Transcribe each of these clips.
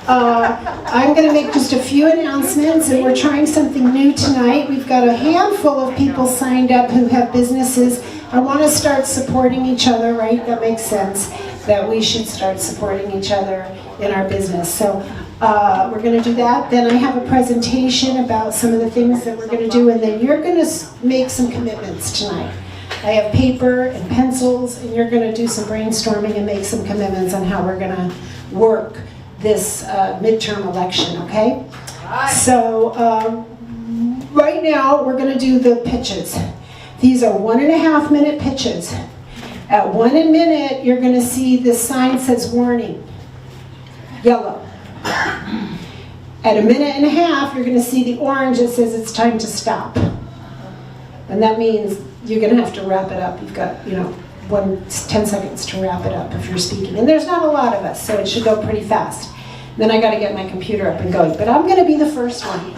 I'm going to make just a few announcements, and we're trying something new tonight. We've got a handful of people signed up who have businesses. I want to start supporting each other, right? That makes sense, that we should start supporting each other in our business. So we're going to do that. Then I have a presentation about some of the things that we're going to do, and then you're going to make some commitments tonight. I have paper and pencils, and you're going to do some brainstorming and make some commitments on how we're going to work this midterm election, okay? So right now we're going to do the pitches. These are 1.5 minute pitches. At 1 minute, you're going to see this sign says warning, yellow. At 1.5 minutes, you're going to see the orange that says it's time to stop. And that means you're going to have to wrap it up. You've got, 10 seconds to wrap it up if you're speaking. And there's not a lot of us, so it should go pretty fast. Then I got to get my computer up and going. But I'm going to be the first one.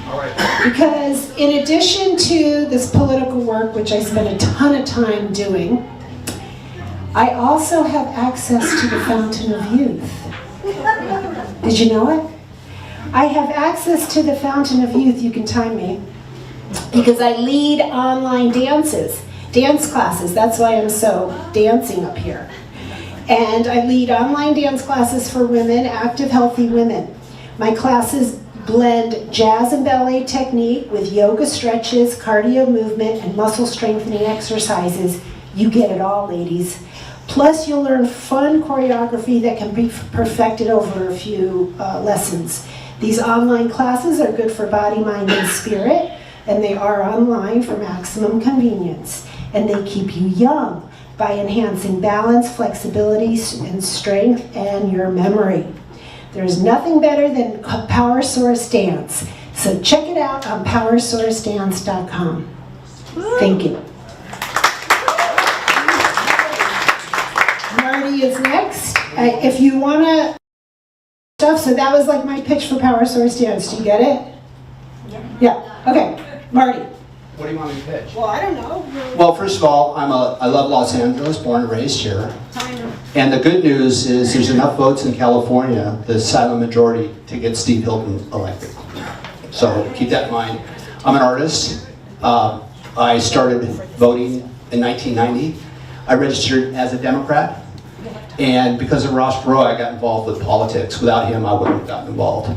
All right. Because in addition to this political work, which I spend a ton of time doing, I also have access to the Fountain of Youth. Did you know it? I have access to the Fountain of Youth. You can time me. Because I lead online dance classes. That's why I'm so dancing up here. And I lead online dance classes for women, active, healthy women. My classes blend jazz and ballet technique with yoga stretches, cardio movement, and muscle strengthening exercises. You get it all, ladies. Plus, you'll learn fun choreography that can be perfected over a few lessons. These online classes are good for body, mind, and spirit, and they are online for maximum convenience. And they keep you young by enhancing balance, flexibility, and strength, and your memory. There's nothing better than Power Source Dance. So check it out on powersourcedance.com. Thank you. Marty is next. If you want to stuff, so that was like my pitch for Power Source Dance. Do you get it? Yeah. Okay. Marty. What do you want me to pitch? Well, I don't know. Well, first of all, I love Los Angeles, born and raised here. And the good news is there's enough votes in California, the silent majority, to get Steve Hilton elected. So keep that in mind. I'm an artist. I started voting in 1990. I registered as a Democrat. And because of Ross Perot, I got involved with politics. Without him, I wouldn't have gotten involved.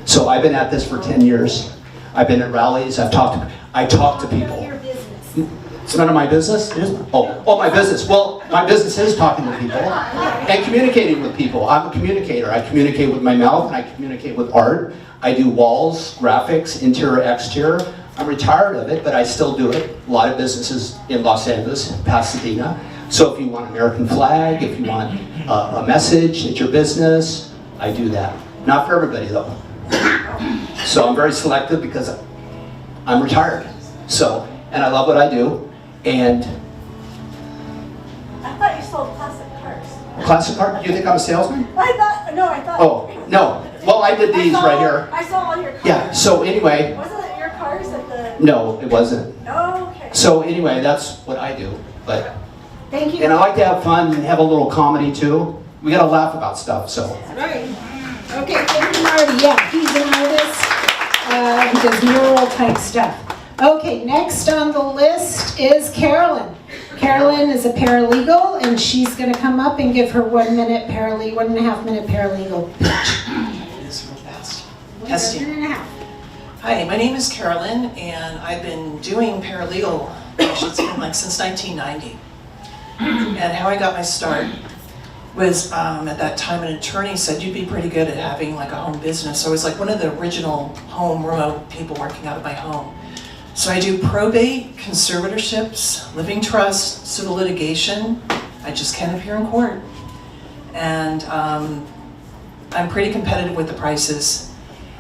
So I've been at this for 10 years. I've been at rallies. I talk to people. It's none of my business? It is? Oh, my business. Well, my business is talking to people and communicating with people. I'm a communicator. I communicate with my mouth and I communicate with art. I do walls, graphics, interior, exterior. I'm retired of it, but I still do it. A lot of businesses in Los Angeles, Pasadena. So if you want an American flag, if you want a message at your business, I do that. Not for everybody though. So I'm very selective because I'm retired. So, and I love what I do. And I thought you sold classic cars. Classic car? Do you think I'm a salesman? I thought. Oh, no. Well, I did these right here. I saw all your cars. Yeah, so anyway. Wasn't it your cars at the... No, it wasn't. Oh, okay. So anyway, that's what I do. But Thank you. and I like to have fun and have a little comedy too. We gotta laugh about stuff, so. Right. Okay, thank you, Marty. Yeah, he's an artist. He does mural type stuff. Okay, next on the list is Carolyn. Carolyn is a paralegal, and she's going to come up and give her 1.5 minute paralegal pitch. It is real fast. 1.5 Testing. minutes. Hi, my name is Carolyn, and I've been doing paralegal, it's been like since 1990. And how I got my start was at that time an attorney said you'd be pretty good at having like a home business. So I was like one of the original home remote people working out of my home. So I do probate, conservatorships, living trust, civil litigation. I just can't appear in court. And I'm pretty competitive with the prices.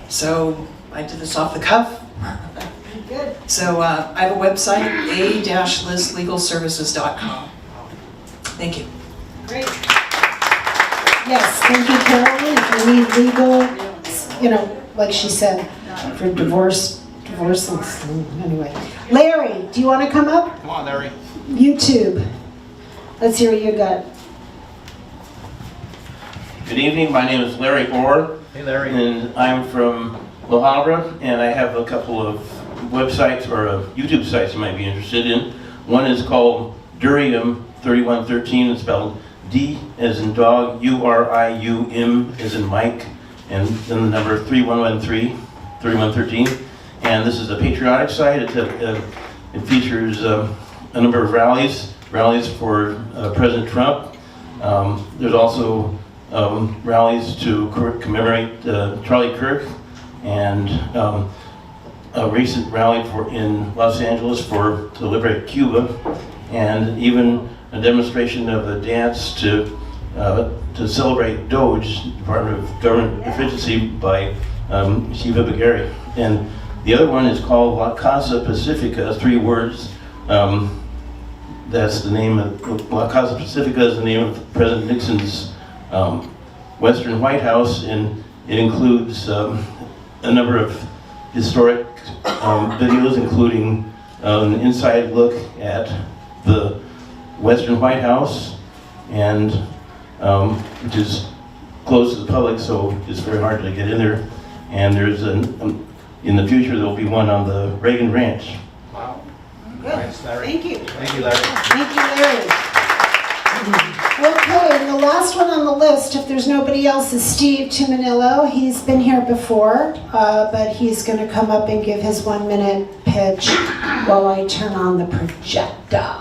So I did this off the cuff. Good. So I have a website, a-lizlegalservices.com. Thank you. Great. Yes, thank you, Carolyn. If you need legal, like she said, for divorce, anyway. Larry, do you want to come up? Come on, Larry. YouTube. Let's hear what you got. Good evening, my name is Larry Orr. Hey, Larry. And I'm from La Habra, and I have a couple of websites or YouTube sites you might be interested in. One is called Durium 3113, it's spelled D as in dog, U-R-I-U-M as in Mike, and then the number 3113. And this is a patriotic site. It features a number of rallies for President Trump. There's also rallies to commemorate Charlie Kirk, and a recent rally in Los Angeles to liberate Cuba, and even a demonstration of a dance to celebrate Doge, Department of Government Efficiency, by Shiva Bagari. And the other one is called La Casa Pacifica, 3 words. That's the name of La Casa Pacifica is the name of President Nixon's Western White House, and it includes a number of historic videos, including an inside look at the Western White House, and which is closed to the public, so it's very hard to get in there. And there's in the future there will be one on the Reagan Ranch. Wow. Good. Nice, Larry. Thank you. Thank you, Larry. Thank you, Larry. Okay, and the last one on the list, if there's nobody else, is Steve Tuminillo. He's been here before, but he's going to come up and give his 1-minute pitch while I turn on the projector.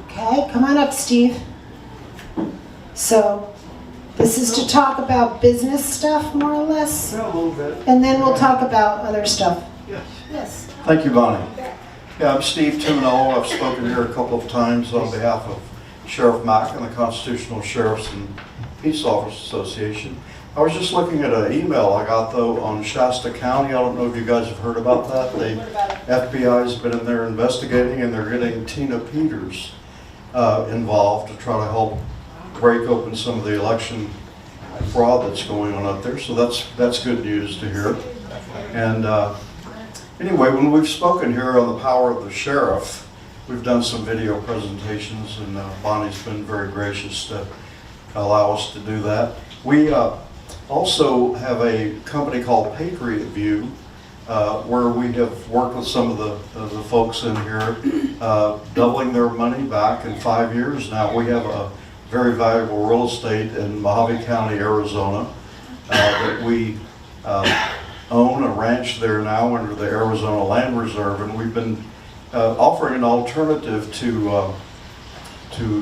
Okay, come on up, Steve. So, this is to talk about business stuff, more or less, Yeah, a little bit. and then we'll talk about other stuff. Yes. Yes. Thank you, Bonnie. Yeah, I'm Steve Timonell. I've spoken here a couple of times on behalf of Sheriff Mack and the Constitutional Sheriffs and Peace Officers Association. I was just looking at an email I got, though, on Shasta County. I don't know if you guys have heard about that. FBI's been in there investigating, and they're getting Tina Peters involved to try to help break open some of the election fraud that's going on up there. So that's good news to hear. And anyway, when we've spoken here on the power of the sheriff, we've done some video presentations, and Bonnie's been very gracious to allow us to do that. We also have a company called Patriot View, where we have worked with some of the folks in here, doubling their money back in 5 years now. We have a very valuable real estate in Mojave County, Arizona, that we own a ranch there now under the Arizona Land Reserve, and we've been offering an alternative to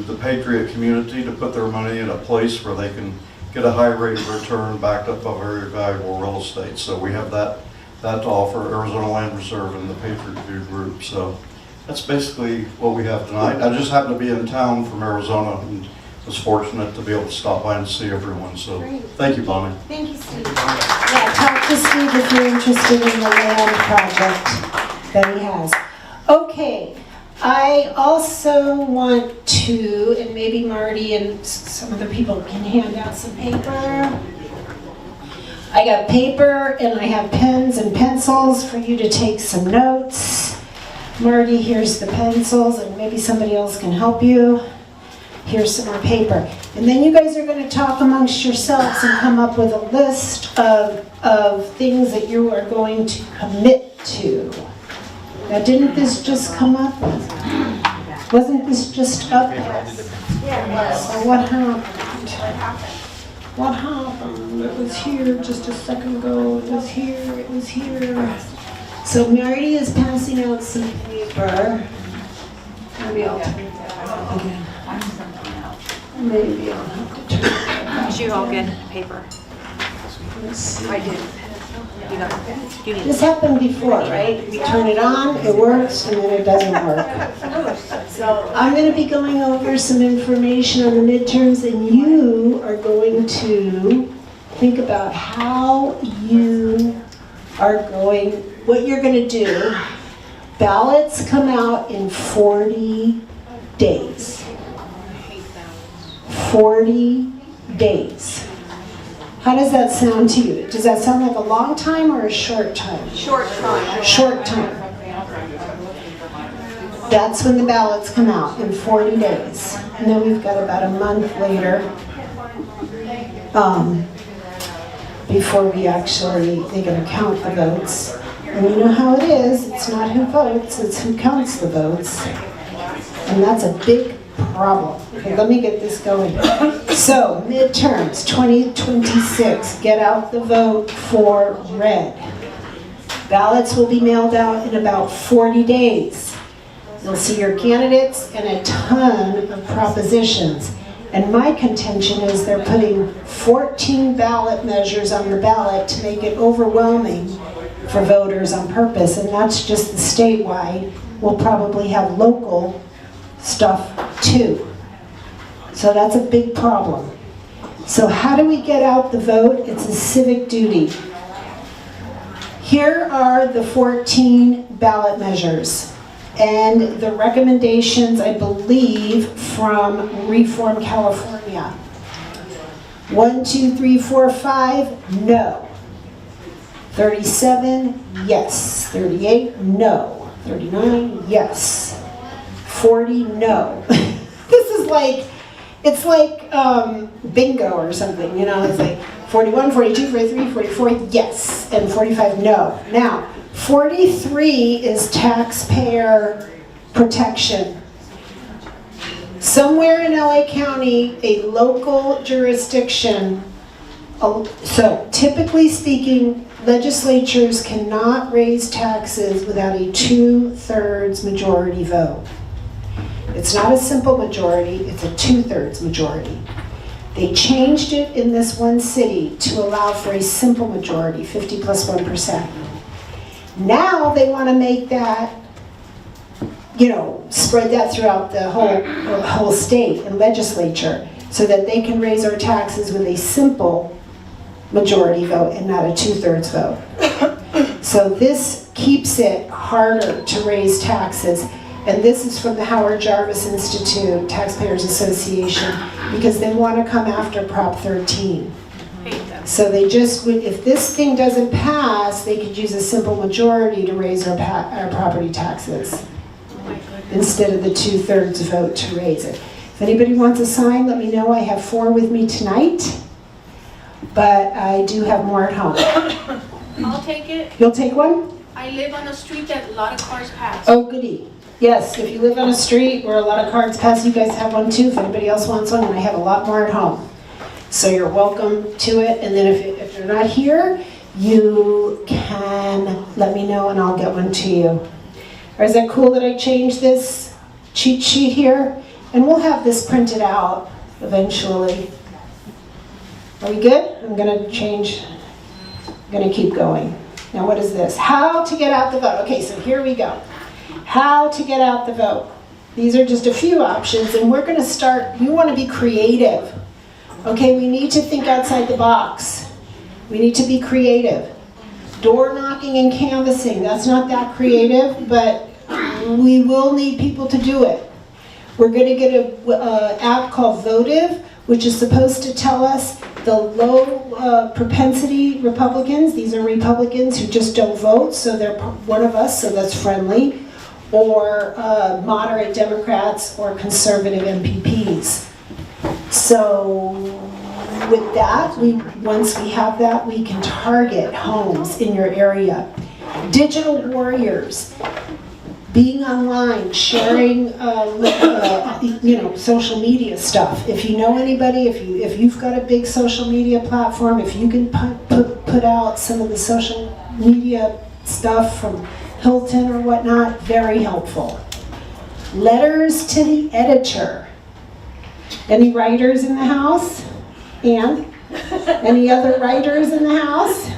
the Patriot community to put their money in a place where they can get a high rate of return backed up by very valuable real estate. So we have that to offer, Arizona Land Reserve and the Patriot View Group. So that's basically what we have tonight. I just happened to be in town from Arizona and was fortunate to be able to stop by and see everyone. So thank you, Bonnie. Thank you, Steve. Yeah, talk to Steve if you're interested in the land project that he has. Okay, I also want to, and maybe Marty and some other people can hand out some paper. I got paper and I have pens and pencils for you to take some notes. Marty, here's the pencils, and maybe somebody else can help you. Here's some more paper. And then you guys are going to talk amongst yourselves and come up with a list of things that you are going to commit to. Now, didn't this just come up? Wasn't this just up? So what happened? What happened? It was here just a second ago. It was here. It was here. So Marty is passing out some paper. Maybe I'll turn it down again. Maybe I'll have to turn it down. Did you all get paper? Let's see. I did. You got it? You need This happened before, right? You turn it on, it works, and then it doesn't work. So I'm going to be going over some information on the midterms, and you are going to think about how you are going, what you're going to do. Ballots come out in 40 days. 40 days. How does that sound to you? Does that sound like a long time or a short time? short time. Short time. That's when the ballots come out, in 40 days. And then we've got about a month later before they can count the votes. And you know how it is, it's not who votes, it's who counts the votes. And that's a big problem. Okay, let me get this going. So, midterms 2026, get out the vote for red. Ballots will be mailed out in about 40 days. You'll see your candidates and a ton of propositions. And my contention is they're putting 14 ballot measures on the ballot to make it overwhelming for voters on purpose. And that's just the statewide. We'll probably have local stuff too. So that's a big problem. So how do we get out the vote? It's a civic duty. Here are the 14 ballot measures and the recommendations, I believe, from Reform California. 1, 2, 3, 4, 5, no. 37, yes. 38, no. 39, yes. 40, no. This is like, it's like bingo or something, you know, it's like 41, 42, 43, 44, yes, and 45, no. Now, 43 is taxpayer protection. Somewhere in LA County, a local jurisdiction, so typically speaking, legislatures cannot raise taxes without a 2/3 majority vote. It's not a simple majority, it's a 2/3 majority. They changed it in this one city to allow for a simple majority, 50 plus 1%. Now they want to make that, you know, spread that throughout the whole state and legislature so that they can raise our taxes with a simple majority vote and not a 2/3 vote. So this keeps it harder to raise taxes. And this is from the Howard Jarvis Institute, Taxpayers Association, because they want to come after Prop 13. So they just, if this thing doesn't pass, they could use a simple majority to raise our property taxes instead of the 2/3 vote to raise it. If anybody wants a sign, let me know. I have 4 with me tonight, but I do have more at home. I'll take it. You'll take one? I live on a street that a lot of cars pass. Oh, goody. Yes, if you live on a street where a lot of cars pass, you guys have one too. If anybody else wants one, and I have a lot more at home. So you're welcome to it. And then if you're not here, you can let me know and I'll get one to you. Or is that cool that I changed this cheat sheet here? And we'll have this printed out eventually. Are we good? I'm gonna keep going. Now what is this? How to get out the vote. Okay, so here we go. How to get out the vote. These are just a few options, and we're going to start, we want to be creative. Okay, we need to think outside the box. We need to be creative. Door knocking and canvassing, that's not that creative, but we will need people to do it. We're going to get an app called Votive, which is supposed to tell us the low propensity Republicans, these are Republicans who just don't vote, so they're one of us, so that's friendly, or moderate Democrats or conservative MPPs. So with that, once we have that, we can target homes in your area. Digital warriors, being online, sharing social media stuff. If you know anybody, if you've got a big social media platform, if you can put out some of the social media stuff from Hilton or whatnot, very helpful. Letters to the editor. Any writers in the house? And any other writers in the house?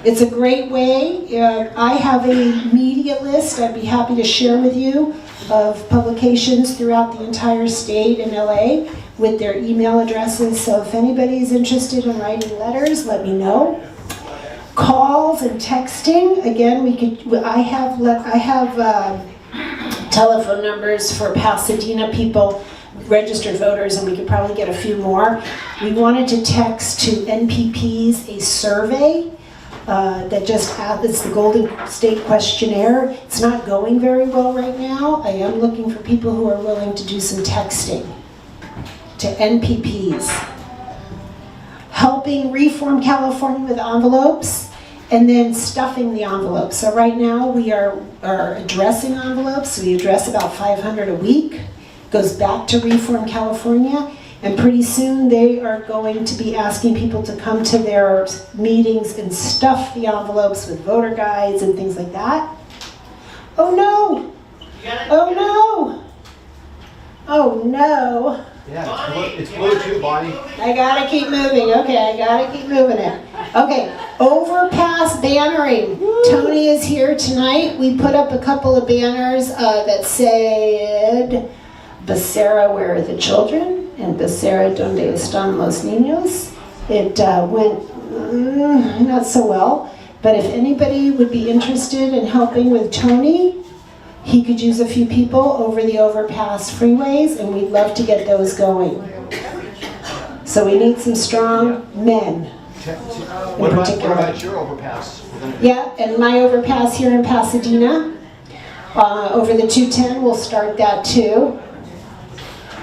It's a great way. I have a media list I'd be happy to share with you of publications throughout the entire state in LA with their email addresses. So if anybody's interested in writing letters, let me know. Calls and texting. Again, I have telephone numbers for Pasadena people, registered voters, and we could probably get a few more. We wanted to text to NPPs a survey that just it's the Golden State Questionnaire. It's not going very well right now. I am looking for people who are willing to do some texting to NPPs. helping Reform California with envelopes, and then stuffing the envelopes. So right now we are addressing envelopes. We address about 500 a week. Goes back to Reform California, and pretty soon they are going to be asking people to come to their meetings and stuff the envelopes with voter guides and things like that. Oh no! Oh no! Oh no! Yeah, it's blue too, Bonnie. I gotta keep moving. Okay, I gotta keep moving it. Okay, overpass bannering. Tony is here tonight. We put up a couple of banners that said, Becerra, where are the children? And Becerra, donde están los niños? It went not so well, but if anybody would be interested in helping with Tony, he could use a few people over the overpass freeways, and we'd love to get those going. So we need some strong men. What about your overpass? Yeah, and my overpass here in Pasadena, over the 210, we'll start that too.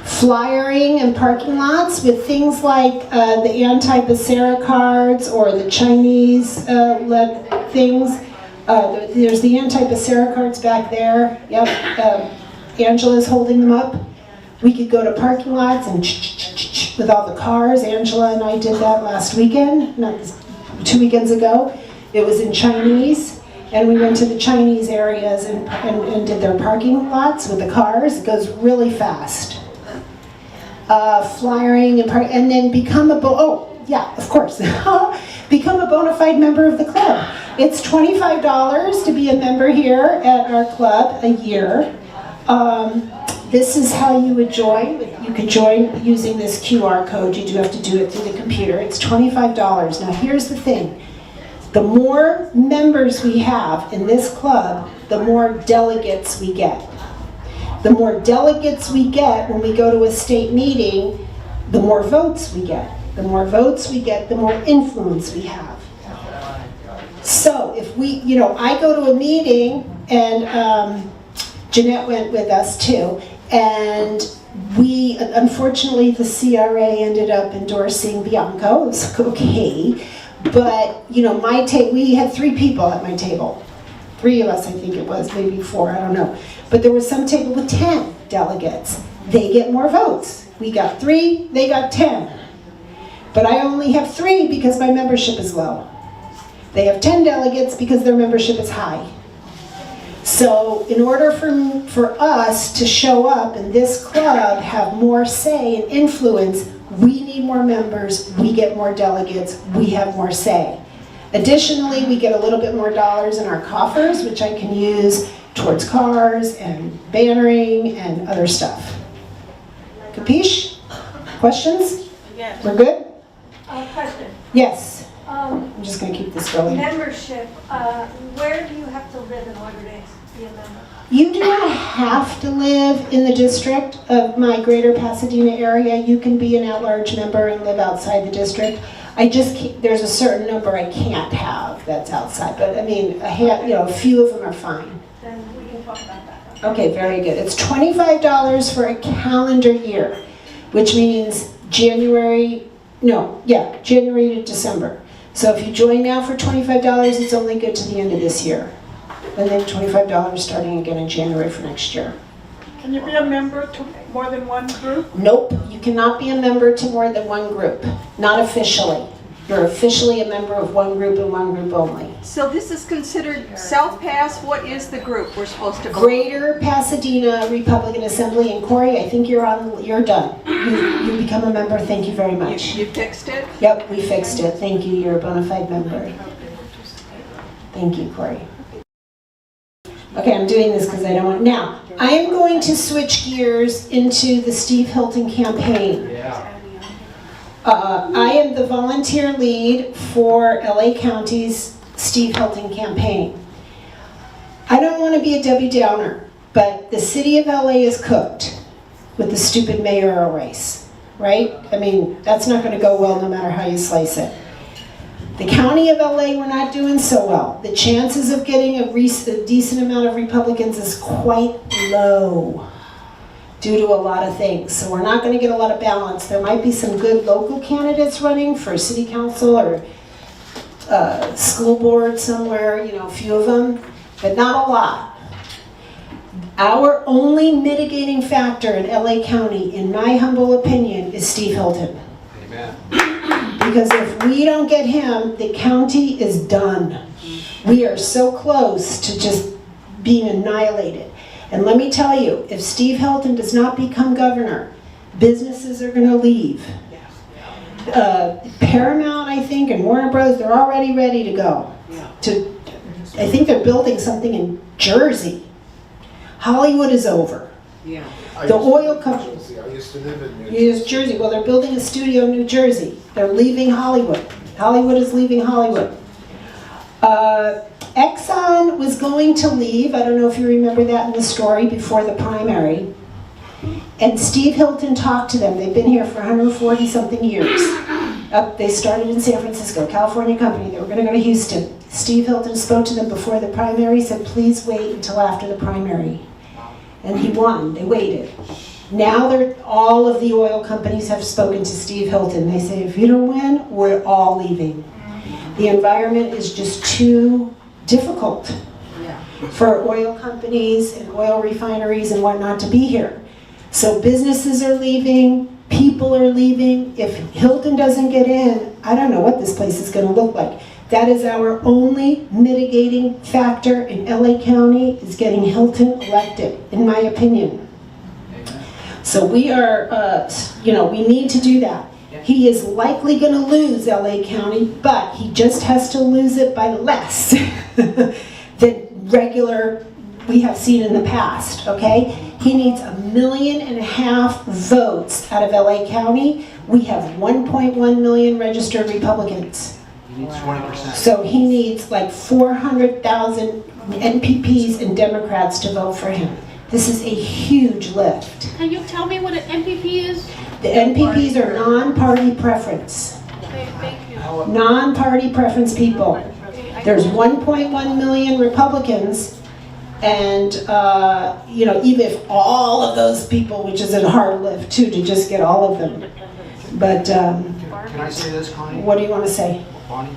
Flyering in parking lots with things like the anti-Becerra cards or the Chinese led things. There's the anti-Becerra cards back there. Yep, Angela's holding them up. We could go to parking lots and with all the cars. Angela and I did that last weekend, not 2 weekends ago. It was in Chinese, and we went to the Chinese areas and did their parking lots with the cars. It goes really fast. Flyering and then become a become a bona fide member of the club. It's $25 to be a member here at our club a year. This is how you would join. You could join using this QR code. You do have to do it through the computer. It's $25. Now here's the thing. The more members we have in this club, the more delegates we get. The more delegates we get when we go to a state meeting, the more votes we get. The more votes we get, the more influence we have. So if we, I go to a meeting, and Jeanette went with us too, and we, unfortunately, the CRA ended up endorsing Bianco. It was okay, but we had 3 people at my table. 3 of us, I think it was, maybe 4, I don't know. But there was some table with 10 delegates. They get more votes. We got 3, they got 10. But I only have 3 because my membership is low. They have 10 delegates because their membership is high. So in order for us to show up in this club, have more say and influence, we need more members, we get more delegates, we have more say. Additionally, we get a little bit more dollars in our coffers, which I can use towards cars and bannering and other stuff. Capiche? Questions? Yes. We're good? Question. Yes. Um, I'm just going to keep this going. Membership, where do you have to live in order to be a member? You do not have to live in the district of my greater Pasadena area. You can be an at-large member and live outside the district. There's a certain number I can't have that's outside, but I mean, a few of them are fine. Then we can talk about that. Okay, very good. It's $25 for a calendar year, which means January to December. So if you join now for $25, it's only good to the end of this year. And then $25 starting again in January for next year. Can you be a member to more than one group? Nope, you cannot be a member to more than one group. Not officially. You're officially a member of one group and one group only. So this is considered South Pass. What is the group we're supposed to vote? Greater Pasadena Republican Assembly. And Corey, I think you're done. You become a member. Thank you very much. You fixed it? Yep, we fixed it. Thank you. You're a bona fide member. Thank you, Corey. Okay, I'm doing this because I don't want... Now, I am going to switch gears into the Steve Hilton campaign. I am the volunteer lead for LA County's Steve Hilton campaign. I don't want to be a Debbie Downer, but the city of LA is cooked with the stupid mayoral race, right? I mean, that's not going to go well no matter how you slice it. The county of LA, we're not doing so well. The chances of getting a decent amount of Republicans is quite low. due to a lot of things. So we're not gonna get a lot of balance. There might be some good local candidates running for city council or school board somewhere, you know, a few of them, but not a lot. Our only mitigating factor in LA County, in my humble opinion, is Steve Hilton. Amen. Because if we don't get him, the county is done. We are so close to just being annihilated. And let me tell you, if Steve Hilton does not become governor, businesses are going to leave. Paramount, I think, and Warner Bros., they're already ready to go. I think they're building something in Jersey. Hollywood is over. Yeah. The oil company. I used to live in New New Jersey. Well, they're building a studio in New Jersey. They're leaving Hollywood. Hollywood is leaving Hollywood. Exxon was going to leave. I don't know if you remember that in the story before the primary. And Steve Hilton talked to them. They've been here for 140 something years. They started in San Francisco, California company. They were going to go to Houston. Steve Hilton spoke to them before the primary, said, please wait until after the primary. And he won. They waited. Now all of the oil companies have spoken to Steve Hilton. They say, if you don't win, we're all leaving. The environment is just too difficult for oil companies and oil refineries and whatnot to be here. So businesses are leaving, people are leaving. If Hilton doesn't get in, I don't know what this place is going to look like. That is our only mitigating factor in LA County, is getting Hilton elected, in my opinion. So we are, we need to do that. He is likely going to lose LA County, but he just has to lose it by less than regular we have seen in the past, okay? He needs 1.5 million votes out of LA County. We have 1.1 million registered Republicans. He needs 20%. So he needs like 400,000 NPPs and Democrats to vote for him. This is a huge lift. Can you tell me what an MPP is? The NPPs are non-party preference. Okay, thank you. Non-party preference people. There's 1.1 million Republicans, and even if all of those people, which is a hard lift too, to just get all of them. But Can I say this, Connie? what do you want to say? Bonnie?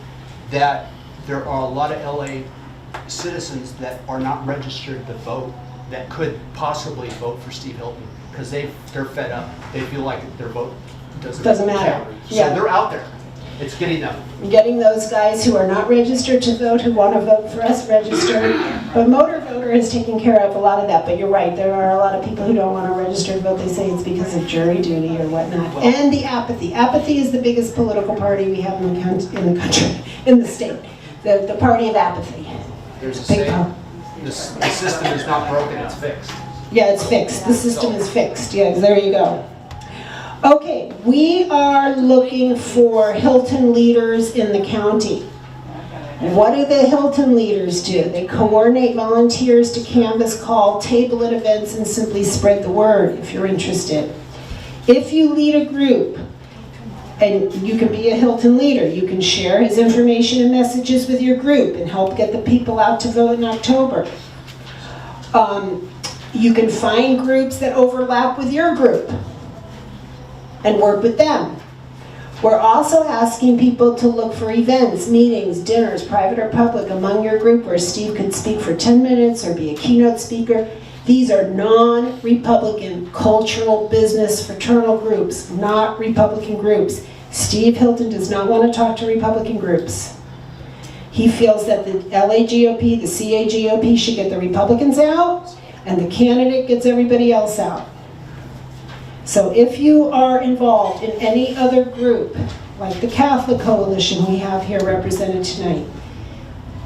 That there are a lot of LA citizens that are not registered to vote that could possibly vote for Steve Hilton because they're fed up. They feel like their vote doesn't matter. count. Yeah. So they're out there. It's getting them. Getting those guys who are not registered to vote, who want to vote for us, registered. But Motor Voter is taking care of a lot of that. But you're right, there are a lot of people who don't want to register to vote. They say it's because of jury duty or whatnot. Well, and the apathy. Apathy is the biggest political party we have in the country, in the state. The party of apathy. There's a Big saying, part. the system is not broken, it's fixed. Yeah, it's fixed. The system is fixed. Yeah, there you go. Okay, we are looking for Hilton leaders in the county. What do the Hilton leaders do? They coordinate volunteers to canvas, call, table at events, and simply spread the word if you're interested. If you lead a group, and you can be a Hilton leader, you can share his information and messages with your group and help get the people out to vote in October. You can find groups that overlap with your group and work with them. We're also asking people to look for events, meetings, dinners, private or public, among your group where Steve could speak for 10 minutes or be a keynote speaker. These are non-Republican cultural business fraternal groups, not Republican groups. Steve Hilton does not want to talk to Republican groups. He feels that the LA GOP, the CA GOP should get the Republicans out, and the candidate gets everybody else out. So if you are involved in any other group, like the Catholic Coalition we have here represented tonight,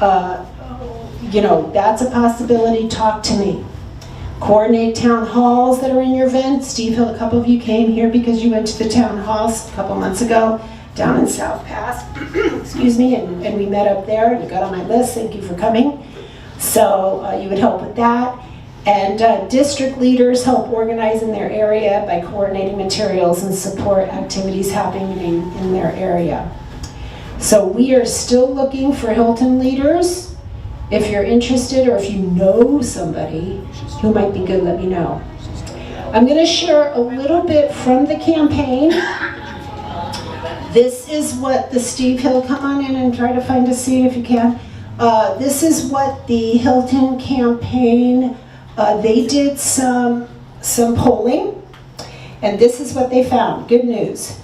that's a possibility. Talk to me. Coordinate town halls that are in your event. Steve Hill, a couple of you came here because you went to the town halls a couple months ago down in South Pass, excuse me, and we met up there and you got on my list. Thank you for coming. So you would help with that. And district leaders help organize in their area by coordinating materials and support activities happening in their area. So we are still looking for Hilton leaders. If you're interested or if you know somebody who might be good, let me know. I'm going to share a little bit from the campaign. This is what the Steve Hill, come on in and try to find a seat if you can. This is what the Hilton campaign, they did some polling, and this is what they found. Good news.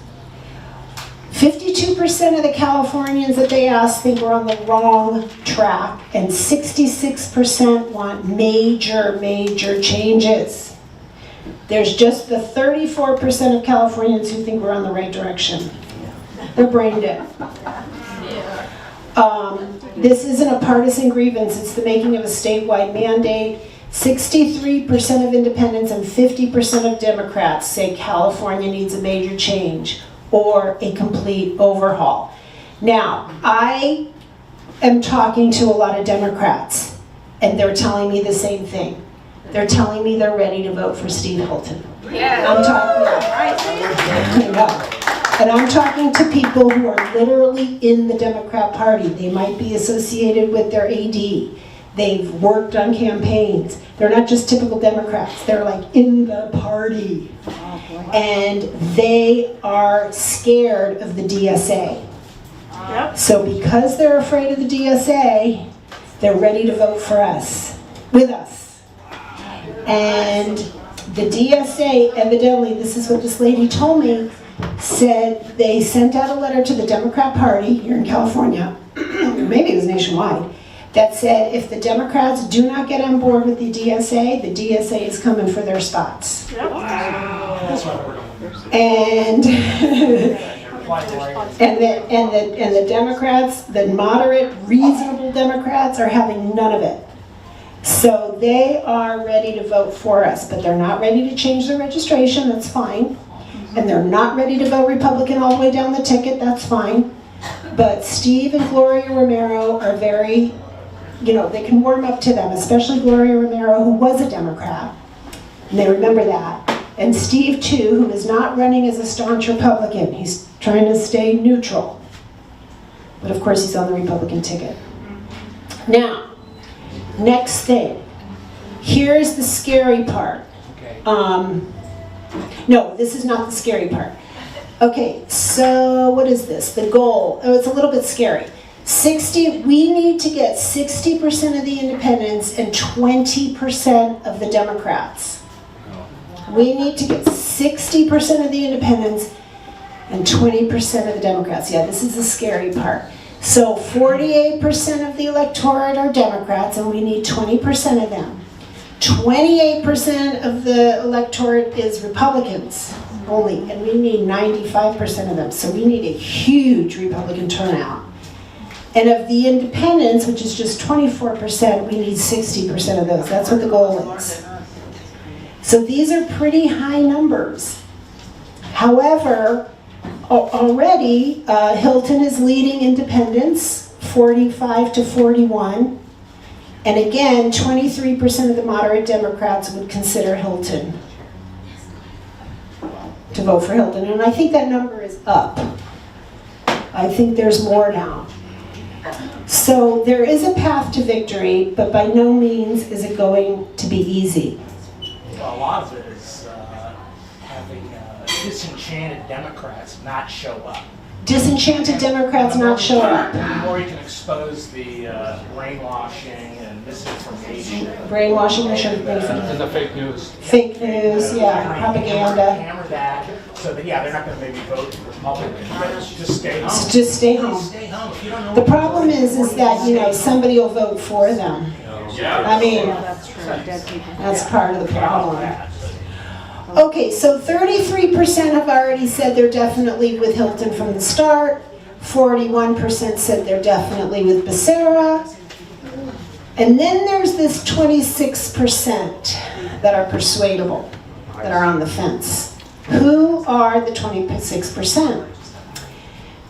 52% of the Californians that they asked think we're on the wrong track, and 66% want major changes. There's just the 34% of Californians who think we're on the right direction. They're brain dead. This isn't a partisan grievance, it's the making of a statewide mandate. 63% of independents and 50% of Democrats say California needs a major change or a complete overhaul. Now, I am talking to a lot of Democrats, and they're telling me the same thing. They're telling me they're ready to vote for Steve Hilton. Yeah. I'm And I'm talking to people who are literally in the Democrat Party. They might be associated with their AD. They've worked on campaigns. They're not just typical Democrats. They're like in the party. And they are scared of the DSA. So because they're afraid of the DSA, they're ready to vote for us, with us. And the DSA, evidently, this is what this lady told me, said they sent out a letter to the Democrat Party here in California, maybe it was nationwide, that said if the Democrats do not get on board with the DSA is coming for their spots. And and the Democrats, the moderate, reasonable Democrats, are having none of it. So they are ready to vote for us, but they're not ready to change their registration. That's fine. And they're not ready to vote Republican all the way down the ticket. That's fine. But Steve and Gloria Romero are very, they can warm up to them, especially Gloria Romero, who was a Democrat. And they remember that. And Steve, too, who is not running as a staunch Republican. He's trying to stay neutral. But of course, he's on the Republican ticket. Now, next thing. Here's the scary part. No, this is not the scary part. Okay, so what is this? The goal. Oh, it's a little bit scary. We need to get 60% of the independents and 20% of the Democrats. We need to get 60% of the independents and 20% of the Democrats. Yeah, this is the scary part. So 48% of the electorate are Democrats, and we need 20% of them. 28% of the electorate is Republicans only, and we need 95% of them. So we need a huge Republican turnout. And of the independents, which is just 24%, we need 60% of those. That's what the goal is. So these are pretty high numbers. However, already Hilton is leading independents, 45 to 41. And again, 23% of the moderate Democrats would consider Hilton, to vote for Hilton. And I think that number is up. I think there's more now. So there is a path to victory, but by no means is it going to be easy. Well, a lot of it is having disenchanted Democrats not show up. Disenchanted Democrats not show up. The more you can expose the brainwashing and misinformation. Brainwashing, misinformation. And the fake news. Fake news, yeah, propaganda. Hammer that, so that, they're not going to maybe vote Republican, but just stay home. Just stay home. Stay home. If you don't know The problem is that, somebody will vote for them. I mean, that's part of the problem. Okay, so 33% have already said they're definitely with Hilton from the start. 41% said they're definitely with Becerra. And then there's this 26% that are persuadable, that are on the fence. Who are the 26%?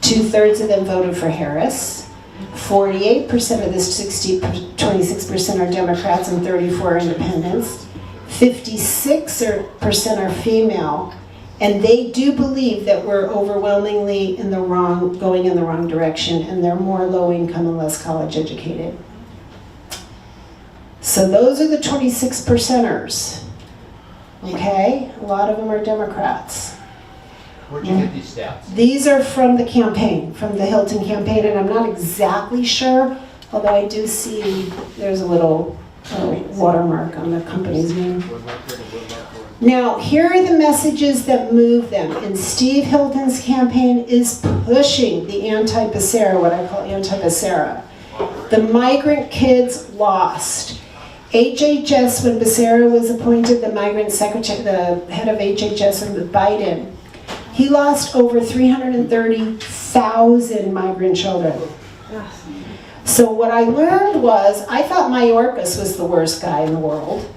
2/3 of them voted for Harris. 48% of this 26% are Democrats and 34 are independents. 56% are female, and they do believe that we're overwhelmingly going in the wrong direction, and they're more low income and less college educated. So those are the 26%ers. Okay? A lot of them are Democrats. Where'd you get these stats? These are from the campaign, from the Hilton campaign, and I'm not exactly sure, although I do see there's a little watermark on the company's name. Now, here are the messages that move them, and Steve Hilton's campaign is pushing the anti-Becerra, what I call anti-Becerra. The migrant kids lost. HHS, when Becerra was appointed the migrant secretary, the head of HHS under Biden, he lost over 330,000 migrant children. So what I learned was, I thought Mayorkas was the worst guy in the world,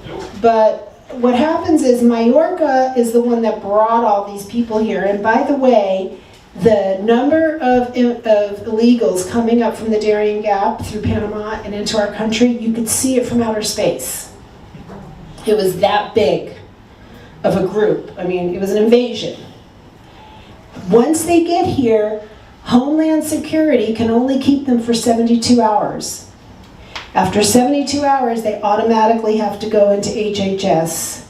but what happens is Mayorkas is the one that brought all these people here, and by the way, the number of illegals coming up from the Darien Gap through Panama and into our country, you could see it from outer space. It was that big of a group. I mean, it was an invasion. Once they get here, Homeland Security can only keep them for 72 hours. After 72 hours, they automatically have to go into HHS,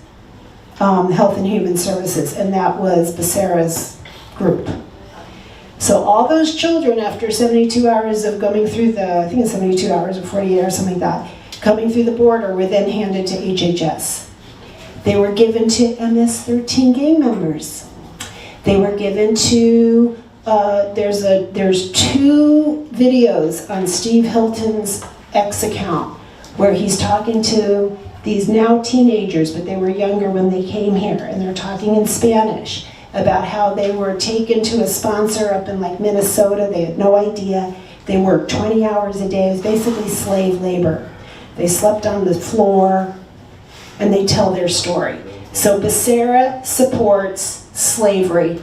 Health and Human Services, and that was Becerra's group. So all those children, after 72 hours of going through I think it's 72 hours or 48 hours, something like that, coming through the border, were then handed to HHS. They were given to MS-13 gang members. They were given to, there's 2 videos on Steve Hilton's X account where he's talking to these now teenagers, but they were younger when they came here, and they're talking in Spanish about how they were taken to a sponsor up in like Minnesota. They had no idea. They worked 20 hours a day. It was basically slave labor. They slept on the floor, and they tell their story. So Becerra supports slavery.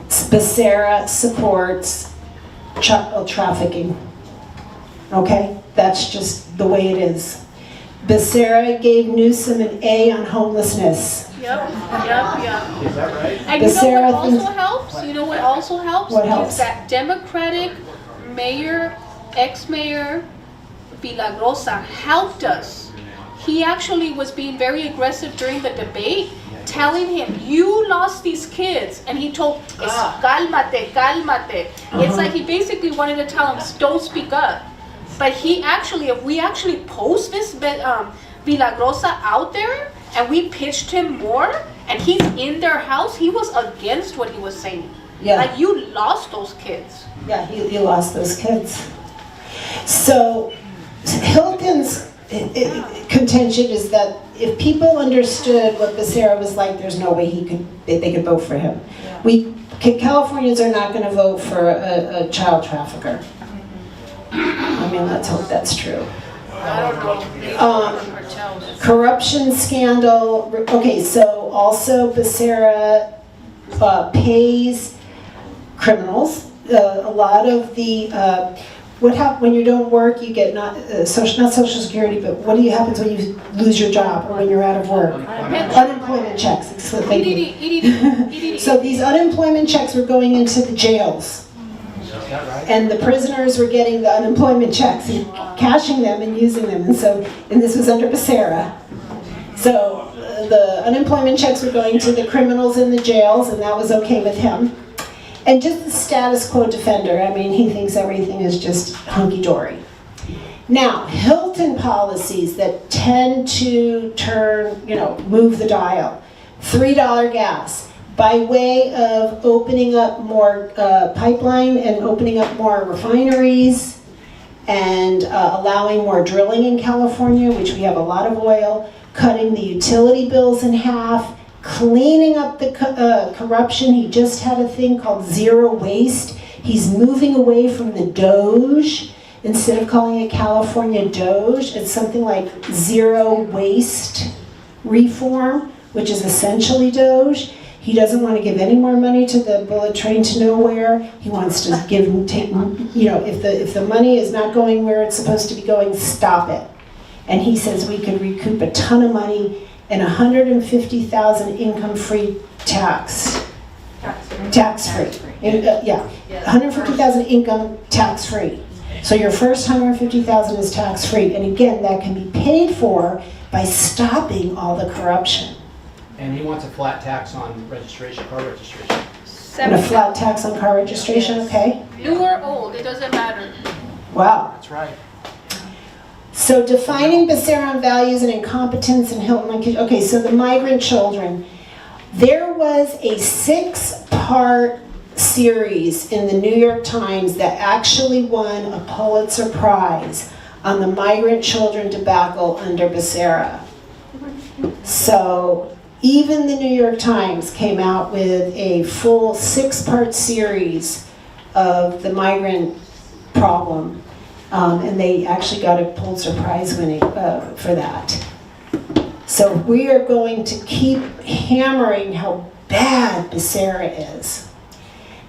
Becerra supports child trafficking. Okay? That's just the way it is. Becerra gave Newsom an A on homelessness. Yep. Is that right? And Becerra you know what also helps? You know what also helps? What helps? Is that Democratic mayor, ex-mayor Villagrosa helped us. He actually was being very aggressive during the debate, telling him, you lost these kids. And he told, cálmate, cálmate. It's like he basically wanted to tell him, don't speak up. But he actually, if we actually post this Villagrosa out there, and we pitched him more, and he's in their house, he was against what he was saying. Yeah. Like, you lost those kids. Yeah, he lost those kids. So Hilton's contention is that if people understood what Becerra was like, there's no way they could vote for him. Californians are not going to vote for a child trafficker. I mean, let's hope that's true. I don't know. Corruption scandal. Okay, so also Becerra pays criminals. A lot of the what happens when you don't work? You get not Social Security, but what happens when you lose your job or when you're out of work? Unemployment checks. So these unemployment checks were going into the jails. And the prisoners were getting the unemployment checks and cashing them and using them. And this was under Becerra. So the unemployment checks were going to the criminals in the jails, and that was okay with him. And just the status quo defender. I mean, he thinks everything is just hunky-dory. Now, Hilton policies that tend to move the dial. $3 gas. By way of opening up more pipeline and opening up more refineries and allowing more drilling in California, which we have a lot of oil, cutting the utility bills in half, cleaning up the corruption. He just had a thing called zero waste. He's moving away from the Doge. Instead of calling it California Doge, it's something like zero waste reform, which is essentially Doge. He doesn't want to give any more money to the bullet train to nowhere. He wants to if the money is not going where it's supposed to be going, stop it. And he says we could recoup a ton of money and 150,000 income-free tax-free. 150,000 income tax-free. So your first 150,000 is tax-free, and again, that can be paid for by stopping all the corruption. And he wants a flat tax on registration, car registration. And a flat tax on car registration, okay? New or old, it doesn't matter. Wow. That's right. So defining Becerra values and incompetence in Hilton. Okay, so the migrant children. There was a 6-part series in the New York Times that actually won a Pulitzer Prize on the migrant children debacle under Becerra. So even the New York Times came out with a full 6-part series of the migrant problem. And they actually got a Pulitzer Prize winning for that. So we are going to keep hammering how bad Becerra is.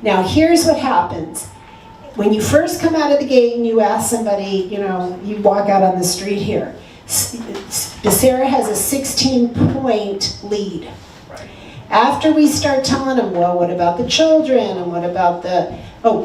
Now here's what happens. When you first come out of the gate and you ask somebody, you know, you walk out on the street here, Becerra has a 16-point lead. After we start telling them, well, what about the children and what about the,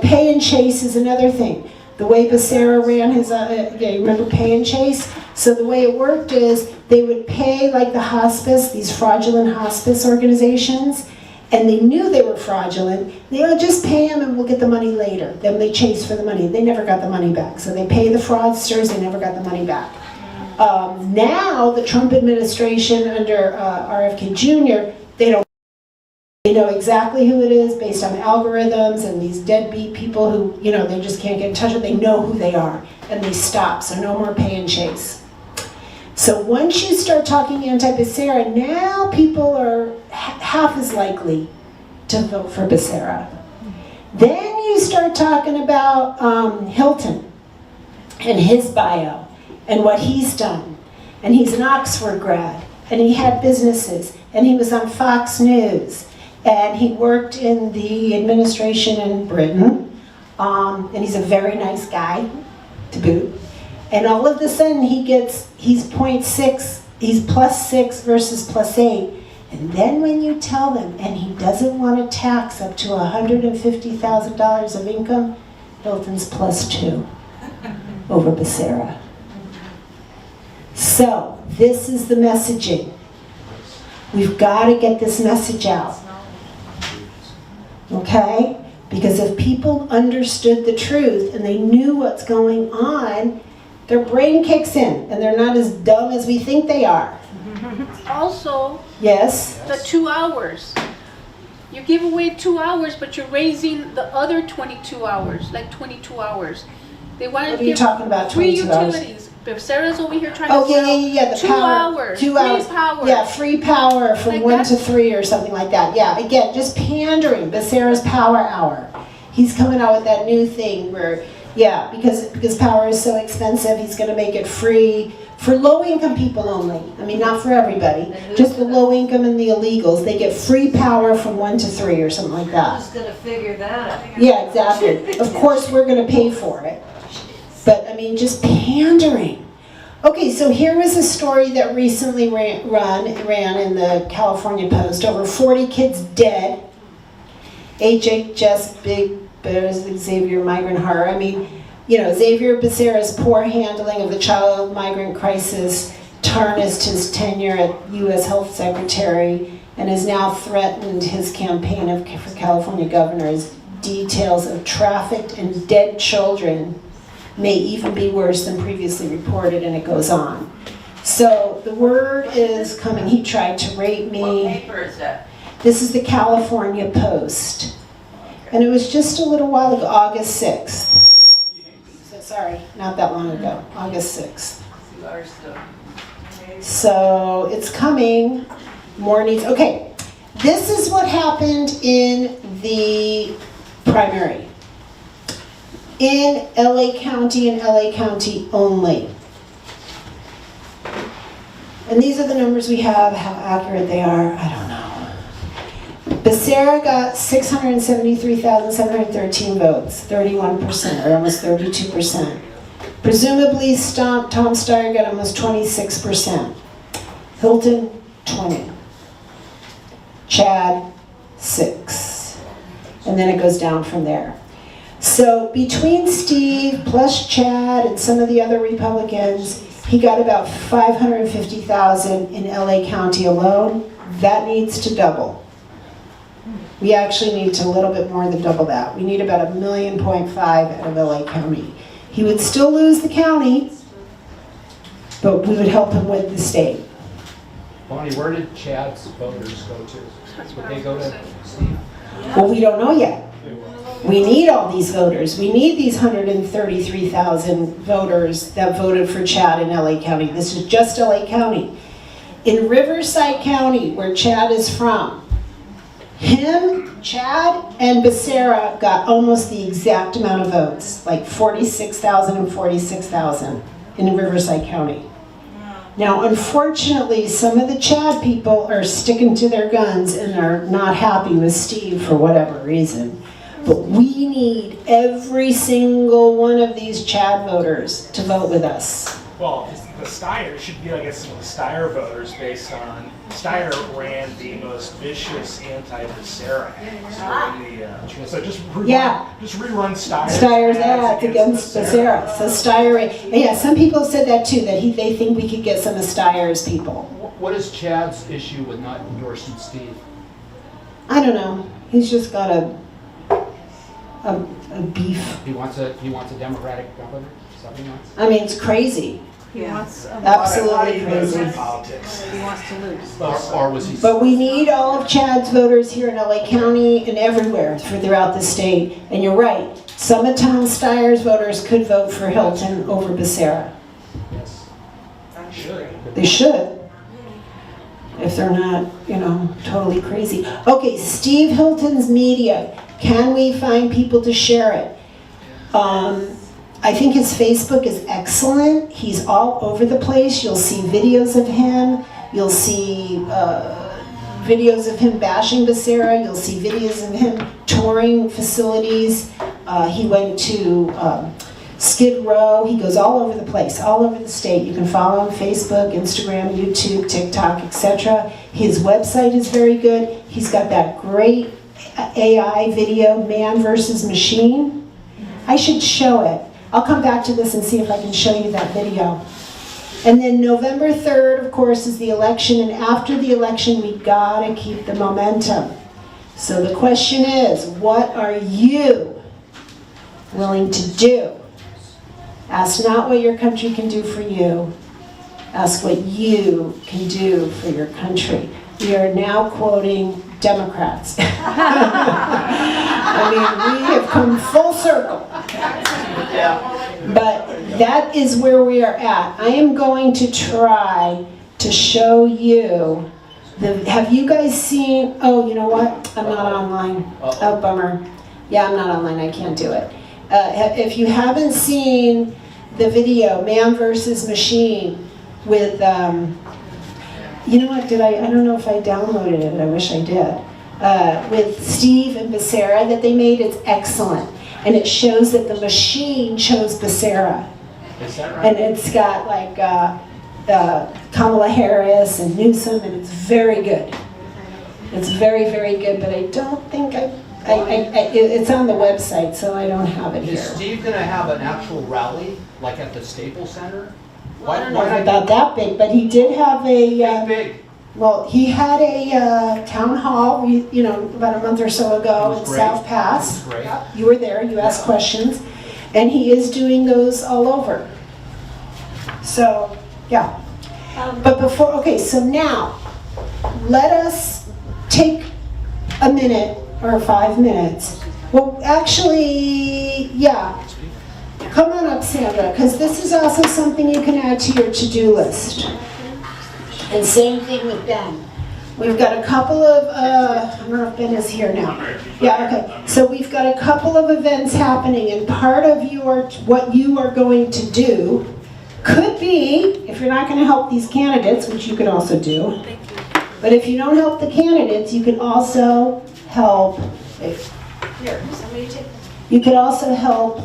pay and chase is another thing. The way Becerra ran his, you remember pay and chase? So the way it worked is they would pay like the hospice, these fraudulent hospice organizations, and they knew they were fraudulent. They would just pay them and we'll get the money later. Then they chased for the money. They never got the money back. So they pay the fraudsters, they never got the money back. Now the Trump administration under RFK Jr., they know exactly who it is based on algorithms and these deadbeat people who, you know, they just can't get in touch with. They know who they are and they stop. So no more pay and chase. So once you start talking anti-Becerra, now people are half as likely to vote for Becerra. Then you start talking about Hilton and his bio and what he's done. And he's an Oxford grad and he had businesses and he was on Fox News. And he worked in the administration in Britain, and he's a very nice guy, to boot. And all of a sudden he's 0.6, he's +6 versus +8. And then when you tell them, and he doesn't want to tax up to $150,000 of income, Hilton's +2 over Becerra. So this is the messaging. We've got to get this message out. Okay? Because if people understood the truth and they knew what's going on, their brain kicks in and they're not as dumb as we think they are. Also, Yes? the 2 hours. You give away 2 hours, but you're raising the other 22 hours, like 22 hours. They want What to are you give talking about, free 22 hours? utilities. Becerra's over here trying Oh, to yeah, sell the 2 power. hours, 2 free hours. power. Yeah, free power from Like 1 that? to 3 or something like that. Yeah, again, just pandering. Becerra's Power Hour. He's coming out with that new thing where, yeah, because power is so expensive, he's going to make it free for low-income people only. I mean, not for everybody. Just the low-income and the illegals. They get free power from 1 to 3 or something like that. Who's gonna figure that out? Yeah, exactly. Of course, we're going to pay for it. But, I mean, just pandering. Okay, so here was a story that recently ran in the California Post. Over 40 kids dead. HHS, Big Bears, Xavier Migrant Horror. I mean, you know, Xavier Becerra's poor handling of the child migrant crisis tarnished his tenure at U.S. Health Secretary and has now threatened his campaign for California governor. As details of trafficked and dead children may even be worse than previously reported, and it goes on. So the word is coming. He tried to rape me. What paper is that? This is the California Post. And it was just a little while ago, August 6th. So, sorry, not that long ago, August 6th. So it's coming, more needs. Okay, this is what happened in the primary. In LA County and LA County only. And these are the numbers we have. How accurate they are, I don't know. Becerra got 673,713 votes, 31%, or almost 32%. Presumably, Tom Steyer got almost 26%. Hilton, 20. Chad, 6. And then it goes down from there. So between Steve plus Chad and some of the other Republicans, He got about 550,000 in LA County alone. That needs to double. We actually need to a little bit more than double that. We need about $1.5 million out of LA County. He would still lose the county, but we would help him with the state. Bonnie, where did Chad's voters go to? Would they go to Steve? Well, we don't know yet. We need all these voters. We need these 133,000 voters that voted for Chad in LA County. This is just LA County. In Riverside County, where Chad is from, him, Chad, and Becerra got almost the exact amount of votes, like 46,000 and 46,000 in Riverside County. Now, unfortunately, some of the Chad people are sticking to their guns and are not happy with Steve for whatever reason. But we need every single one of these Chad voters to vote with us. Well, the Steyer should be, I guess, the Steyer voters based on, Steyer ran the most vicious anti-Becerra during the, so just rerun Steyer's ads against Becerra. So Steyer, yeah, some people have said that too, that they think we could get some of Steyer's people. What is Chad's issue with not endorsing Steve? I don't know. He's just got a beef. He wants a Democratic governor? Is that what he wants? I mean, it's crazy. He wants Absolutely crazy. politics. He wants to lose. Or was he? But we need all of Chad's voters here in LA County and everywhere throughout the state. And you're right, some of Tom Steyer's voters could vote for Hilton over Becerra. Yes. Should. They should. If they're not, totally crazy. Okay, Steve Hilton's media. Can we find people to share it? I think his Facebook is excellent. He's all over the place. You'll see videos of him. You'll see videos of him bashing Becerra. You'll see videos of him touring facilities. He went to Skid Row. He goes all over the place, all over the state. You can follow him on Facebook, Instagram, YouTube, TikTok, etc. His website is very good. He's got that great AI video, Man versus Machine. I should show it. I'll come back to this and see if I can show you that video. And then November 3rd, of course, is the election. And after the election, we gotta keep the momentum. So the question is, what are you willing to do? Ask not what your country can do for you. Ask what you can do for your country. We are now quoting Democrats. I mean, we have come full circle. But that is where we are at. I am going to try to show you have you guys seen, oh, you know what? I'm not online. Oh, bummer. Yeah, I'm not online. I can't do it. If you haven't seen the video, Man versus Machine, with, you know what, I don't know if I downloaded it. I wish I did. With Steve and Becerra that they made, it's excellent. And it shows that the machine chose Becerra. Is that right? And it's got like Kamala Harris and Newsom, and it's very good. It's very, very good, but I don't think it's on the website, so I don't have it here. Is Steve going to have an actual rally, like at the Staples Center? I don't know about that big, but he did have a... Big. Well, he had a town hall, about a month or so ago in South Pass. Great. You were there, you asked questions. And he is doing those all over. So, yeah. But before, okay, so now, let us take a minute or 5 minutes. Well, actually, yeah. Come on up, Sandra, because this is also something you can add to your to-do list. And same thing with Ben. We've got a couple of, I don't know if Ben is here now. Yeah, okay. So we've got a couple of events happening, and part of what you are going to do could be, if you're not going to help these candidates, which you could also do, but if you don't help the candidates, you can also help, Here, somebody take this. you could also help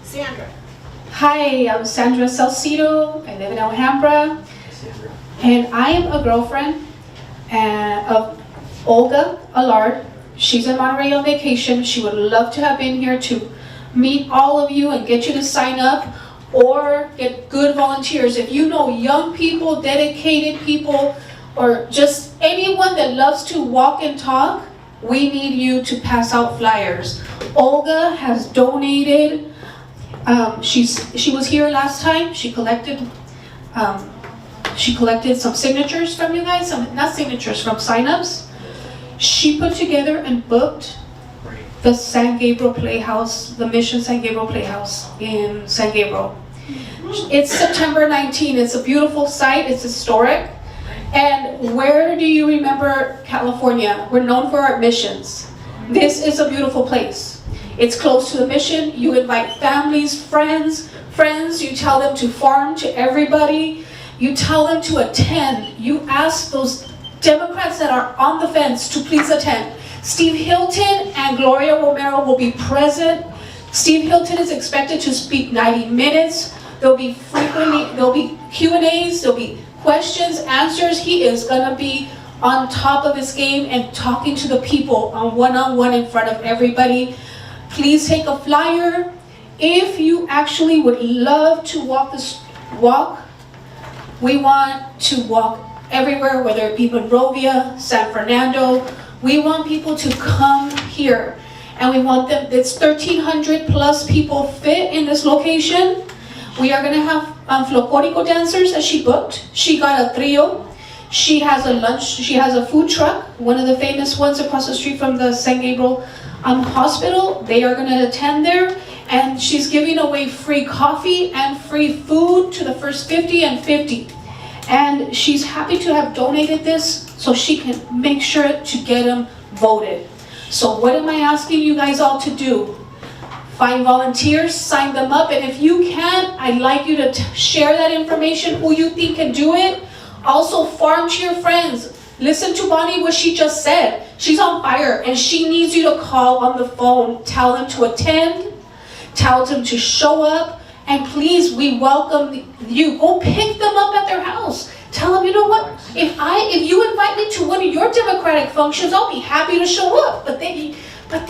Sandra. Hi, I'm Sandra Salcido. I live in Alhambra. And I am a girlfriend of Olga Allard. She's in Monterey on vacation. She would love to have been here to meet all of you and get you to sign up or get good volunteers. If you know young people, dedicated people, or just anyone that loves to walk and talk, we need you to pass out flyers. Olga has donated. She was here last time. She collected some signatures from you guys, not signatures, from signups. She put together and booked the San Gabriel Playhouse, the Mission San Gabriel Playhouse in San Gabriel. It's September 19th. It's a beautiful site. It's historic. And where do you remember California? We're known for our missions. This is a beautiful place. It's close to the mission. You invite families, friends. You tell them to farm to everybody. You tell them to attend. You ask those Democrats that are on the fence to please attend. Steve Hilton and Gloria Romero will be present. Steve Hilton is expected to speak 90 minutes. There'll be Q&As, there'll be questions, answers. He is gonna be on top of his game and talking to the people on one-on-one in front of everybody. Please take a flyer. If you actually would love to walk this walk, we want to walk everywhere, whether it be Monrovia, San Fernando. We want people to come here, and we want them, it's 1,300 plus people fit in this location. We are gonna have folklorico dancers that she booked. She got a trio. She has a lunch, she has a food truck, one of the famous ones across the street from the San Gabriel hospital. They are gonna attend there, and she's giving away free coffee and free food to the first 50 and 50. And she's happy to have donated this so she can make sure to get them voted. So what am I asking you guys all to do? Find volunteers, sign them up, and if you can, I'd like you to share that information, who you think can do it. Also farm to your friends. Listen to Bonnie, what she just said. She's on fire, and she needs you to call on the phone, tell them to attend, tell them to show up, and please, we welcome you. Go pick them up at their house. Tell them, you know what, if you invite me to one of your Democratic functions, I'll be happy to show up. But they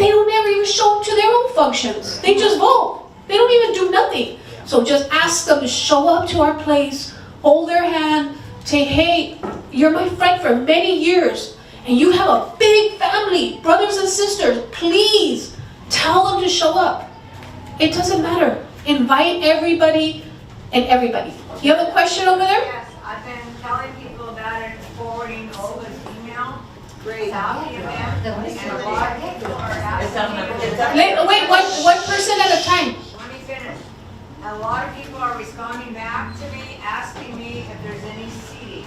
don't ever even show up to their own functions. They just vote. They don't even do nothing. So just ask them to show up to our place, hold their hand, say, hey, you're my friend for many years, and you have a big family, brothers and sisters. Please tell them to show up. It doesn't matter. Invite everybody and everybody. You have a question over there? Yes, I've been telling people about it and forwarding Olga's email. Great. About the event, and a lot of people are asking me. Wait, one person at a time. Let me finish. A lot of people are responding back to me, asking me if there's any seating,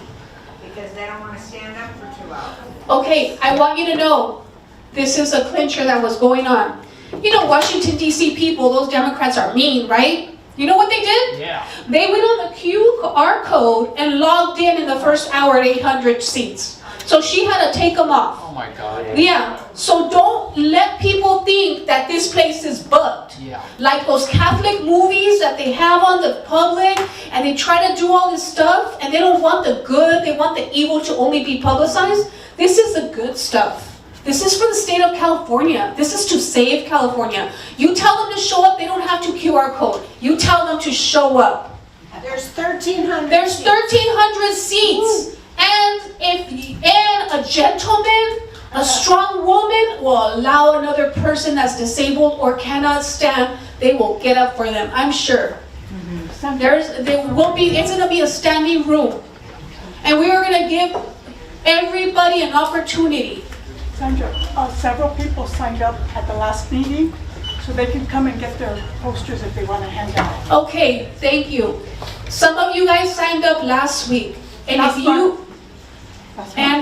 because they don't want to stand up for 2 hours. Okay, I want you to know, this is a clincher that was going on. You know, Washington, D.C. people, those Democrats are mean, right? You know what they did? Yeah. They went on the QR code and logged in the first hour at 800 seats. So she had to take them off. Oh my God. Yeah, so don't let people think that this place is bugged. Yeah. Like those Catholic movies that they have on the public, and they try to do all this stuff, and they don't want the good, they want the evil to only be publicized. This is the good stuff. This is for the state of California. This is to save California. You tell them to show up, they don't have to QR code. You tell them to show up. There's 1,300. There's 1,300 seats. And a gentleman, a strong woman will allow another person that's disabled or cannot stand, they will get up for them, I'm sure. It's gonna be a standing room. And we are gonna give everybody an opportunity. Sandra, several people signed up at the last meeting, so they can come and get their posters if they want to hand out. Okay, thank you. Some of you guys signed up last week. And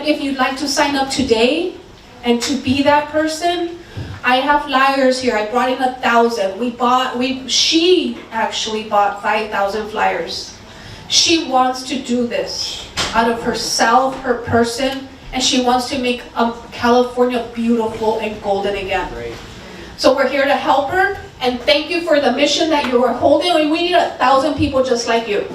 if you'd like to sign up today and to be that person, I have flyers here. I brought in 1,000. She actually bought 5,000 flyers. She wants to do this out of herself, her person, and she wants to make California beautiful and golden again. Great. So we're here to help her, and thank you for the mission that you are holding. We need 1,000 people just like you.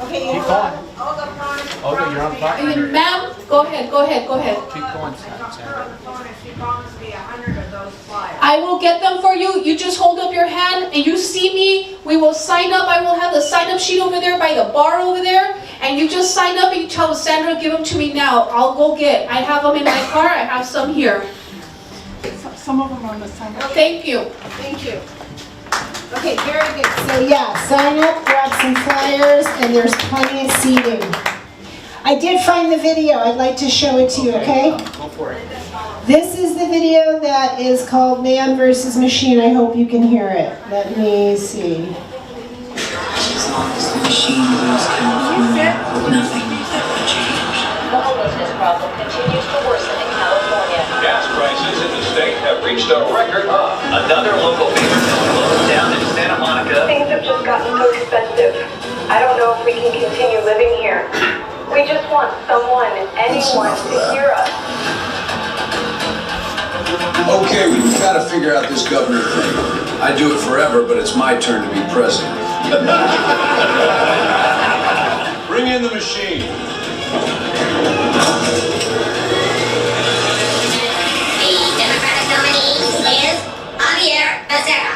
Okay, Keep going. Olga promised You're on fire. Ma'am, go ahead. Keep going, I talked to her on the phone and she promised me 100 of those flyers. I I will get them for you. You just hold up your hand and you see me. We will sign up. I will have the sign up sheet over there by the bar over there. And you just sign up and you tell Sandra, give them to me now. I'll go get. I have them in my car. I have some here. Some of them are on the sign up. Thank you. Thank you. Okay, very good. So yeah, sign up, grab some flyers, and there's plenty of seating. I did find the video. I'd like to show it to you, okay? Go for it. This is the video that is called Man versus Machine. I hope you can hear it. Let me see. As long as the machine rules California, nothing will ever change. The homelessness problem continues to worsen in California. Gas prices in the state have reached a record high. Another local paper mill closed down in Santa Monica. Things have just gotten so expensive. I don't know if we can continue living here. We just want someone, anyone, to hear us. Okay, we've got to figure out this governor thing. I do it forever, but it's my turn to be president. Bring in the machine. The Democratic nominee is Javier Becerra.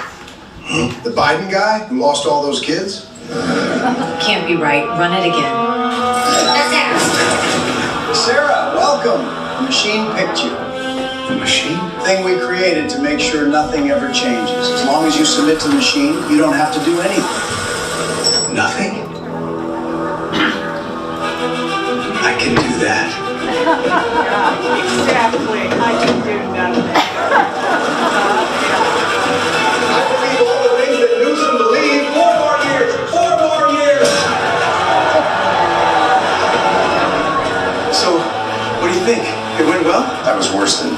The Biden guy who lost all those kids? Can't be right. Run it again. Becerra. Sarah, welcome. The machine picked you. The machine? Thing we created to make sure nothing ever changes. As long as you submit to the machine, you don't have to do anything. Nothing? I can do that. Exactly, I can do nothing. I believe all the things that Newsom believed. 4 more years! 4 more years! So, what do you think? It went well? That was worse than...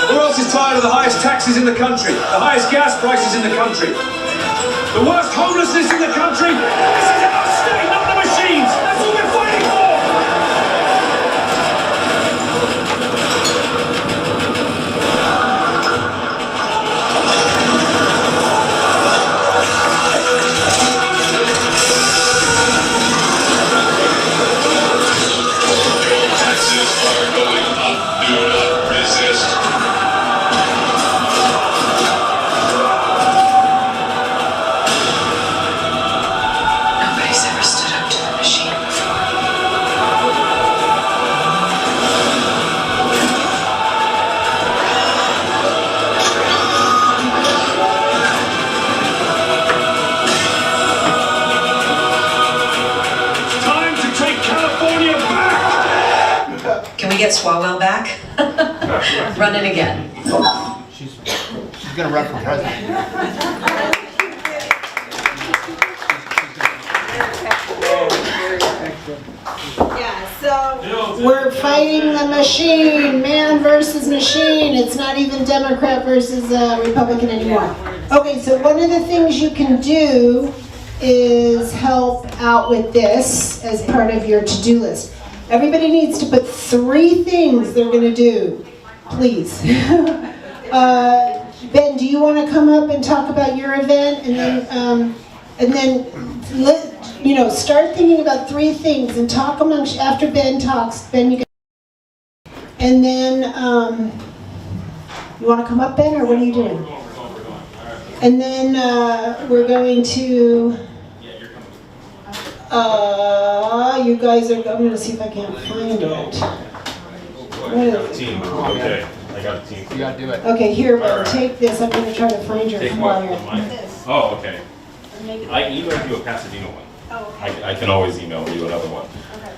Who else is tired of the highest taxes in the country? The highest gas prices in the country? The worst homelessness in the country? This is our state, not the machines! That's what we're fighting for! Taxes are going up. Do not resist. Nobody's ever stood up to the machine before. Time to take California back! Can we get Swalwell back? Run it again. She's gonna run for president. Yeah, so we're fighting the machine, man versus machine. It's not even Democrat versus Republican anymore. Okay, so one of the things you can do is help out with this as part of your to-do list. Everybody needs to put 3 things they're going to do, please. Ben, do you want to come up and talk about your event, and then start thinking about 3 things and talk amongst after Ben talks. Ben, you can. And then you want to come up, Ben, or what are you doing? And then we're going to. You guys are. I'm going to see if I can't find it. What is it? Team, okay. I got a team. You gotta do it. Okay, here, Ben, take this. I'm going to try to find your flyer. Oh, okay. I emailed you a Pasadena one. Oh, okay. I can always email you another one.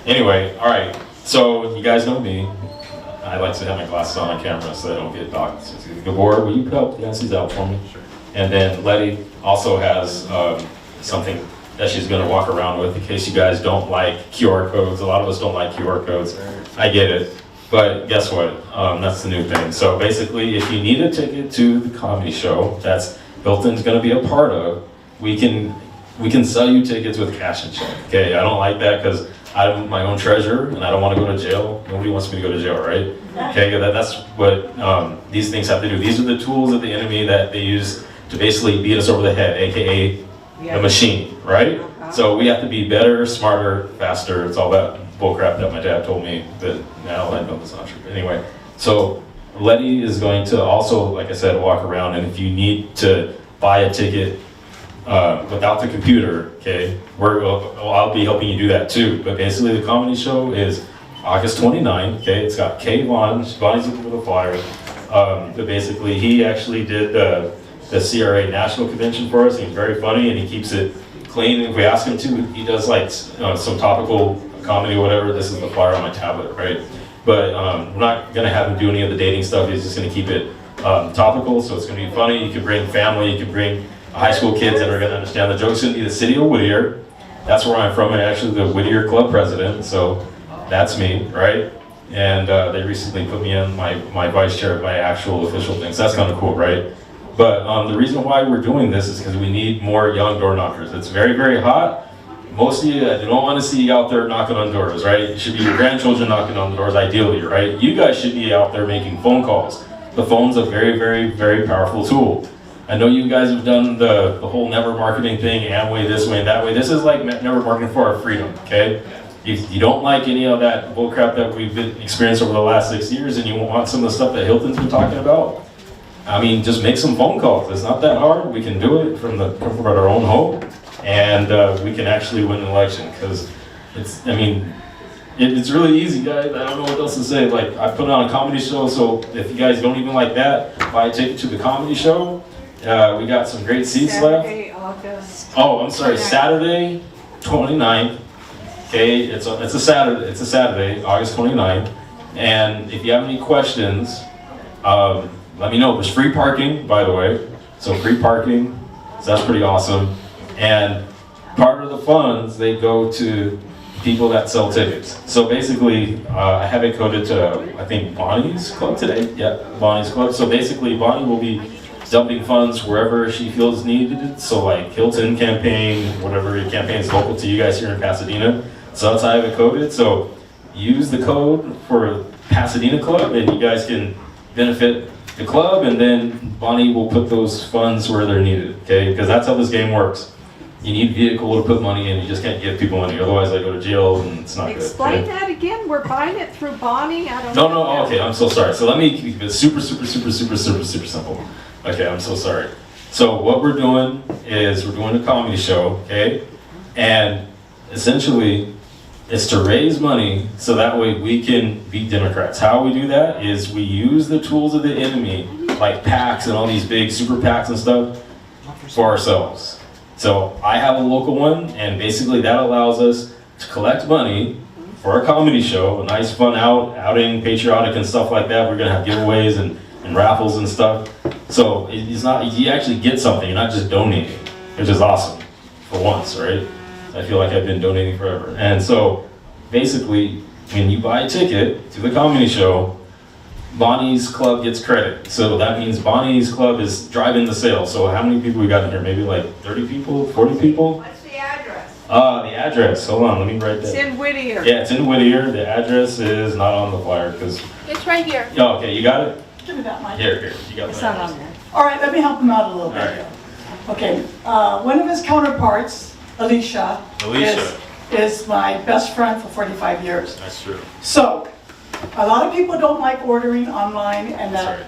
Anyway, all right. So you guys know me. I like to have my glasses on camera so I don't get docked. So Gabor, will you help pass these out for me? And then Letty also has something that she's going to walk around with in case you guys don't like QR codes. A lot of us don't like QR codes. I get it. But guess what? That's the new thing. So basically, if you need a ticket to the comedy show that's Hilton's going to be a part of, we can sell you tickets with cash and check. Okay, I don't like that because I'm my own treasurer and I don't want to go to jail. Nobody wants me to go to jail, right? Okay, that's what these things have to do. These are the tools of the enemy that they use to basically beat us over the head, aka the machine, right? So we have to be better, smarter, faster. It's all that bullcrap that my dad told me that now I know that's not true. Anyway, so Letty is going to also, like I said, walk around, and if you need to buy a ticket without the computer, okay, I'll be helping you do that too. But basically the comedy show is August 29th, okay, it's got Kay Vaughn, Bonnie's looking for the flyer. But basically he actually did the CRA national convention for us. He's very funny and he keeps it clean. If we ask him to, he does like some topical comedy or whatever. This is the flyer on my tablet, right? But we're not gonna have him do any of the dating stuff. He's just gonna keep it topical, so it's gonna be funny. You can bring family, you can bring high school kids that are gonna understand the jokes. It's gonna be the city of Whittier. That's where I'm from, and actually the Whittier Club president, so that's me, right? And they recently put me in my vice chair of my actual official things. That's kind of cool, right? But the reason why we're doing this is because we need more young door knockers. It's very, very hot. Most of you, I don't want to see you out there knocking on doors, right? It should be your grandchildren knocking on the doors, ideally, right? You guys should be out there making phone calls. The phone's a very, very, very powerful tool. I know you guys have done the whole never marketing thing, Amway this way and that way. This is like never marketing for our freedom, okay? If you don't like any of that bullcrap that we've experienced over the last 6 years and you want some of the stuff that Hilton's been talking about, I mean, just make some phone calls. It's not that hard. We can do it from our own home, and we can actually win an election, because it's really easy, guys. I don't know what else to say. Like, I put on a comedy show, so if you guys don't even like that, buy a ticket to the comedy show. We got some great seats left. August. Oh, I'm sorry, Saturday, 29th. Okay, it's a Saturday, August 29th. And if you have any questions, let me know. There's free parking, by the way. So free parking, so that's pretty awesome. And part of the funds, they go to people that sell tickets. So basically, I have it coded to, I think, Bonnie's Club today. Yeah, Bonnie's Club. So basically, Bonnie will be dumping funds wherever she feels needed. So like Hilton campaign, whatever your campaign is local to you guys here in Pasadena. So that's how I have it coded. So use the code for Pasadena Club and you guys can benefit the club, and then Bonnie will put those funds where they're needed, okay? Because that's how this game works. You need a vehicle to put money in, you just can't give people money, otherwise I go to jail and it's not Explain good. that again. We're buying it through Bonnie. I don't know. No, okay, I'm so sorry. So let me keep it super simple. Okay, I'm so sorry. So what we're doing is we're doing a comedy show, okay? And essentially, it's to raise money so that way we can beat Democrats. How we do that is we use the tools of the enemy, like PACs and all these big super PACs and stuff, for ourselves. So I have a local one, and basically that allows us to collect money for a comedy show, a nice fun outing, patriotic and stuff like that. We're gonna have giveaways and raffles and stuff. So it's not, you actually get something, you're not just donating, which is awesome for once, right? I feel like I've been donating forever. And so basically, when you buy a ticket to the comedy show, Bonnie's Club gets credit. So that means Bonnie's Club is driving the sale. So how many people we got in here? Maybe like 30 people, 40 people? What's the address? The address, hold on, let me write that. It's in Whittier. Yeah, it's in Whittier. The address is not on the flyer because. It's right here. Oh, okay, you got it? Give me that mic. Here, you got It's that. not on there. All right, let me help him out a little bit. All right. Okay, one of his counterparts, Alicia, is my best friend for 45 years. That's true. So, a lot of people don't like ordering online and that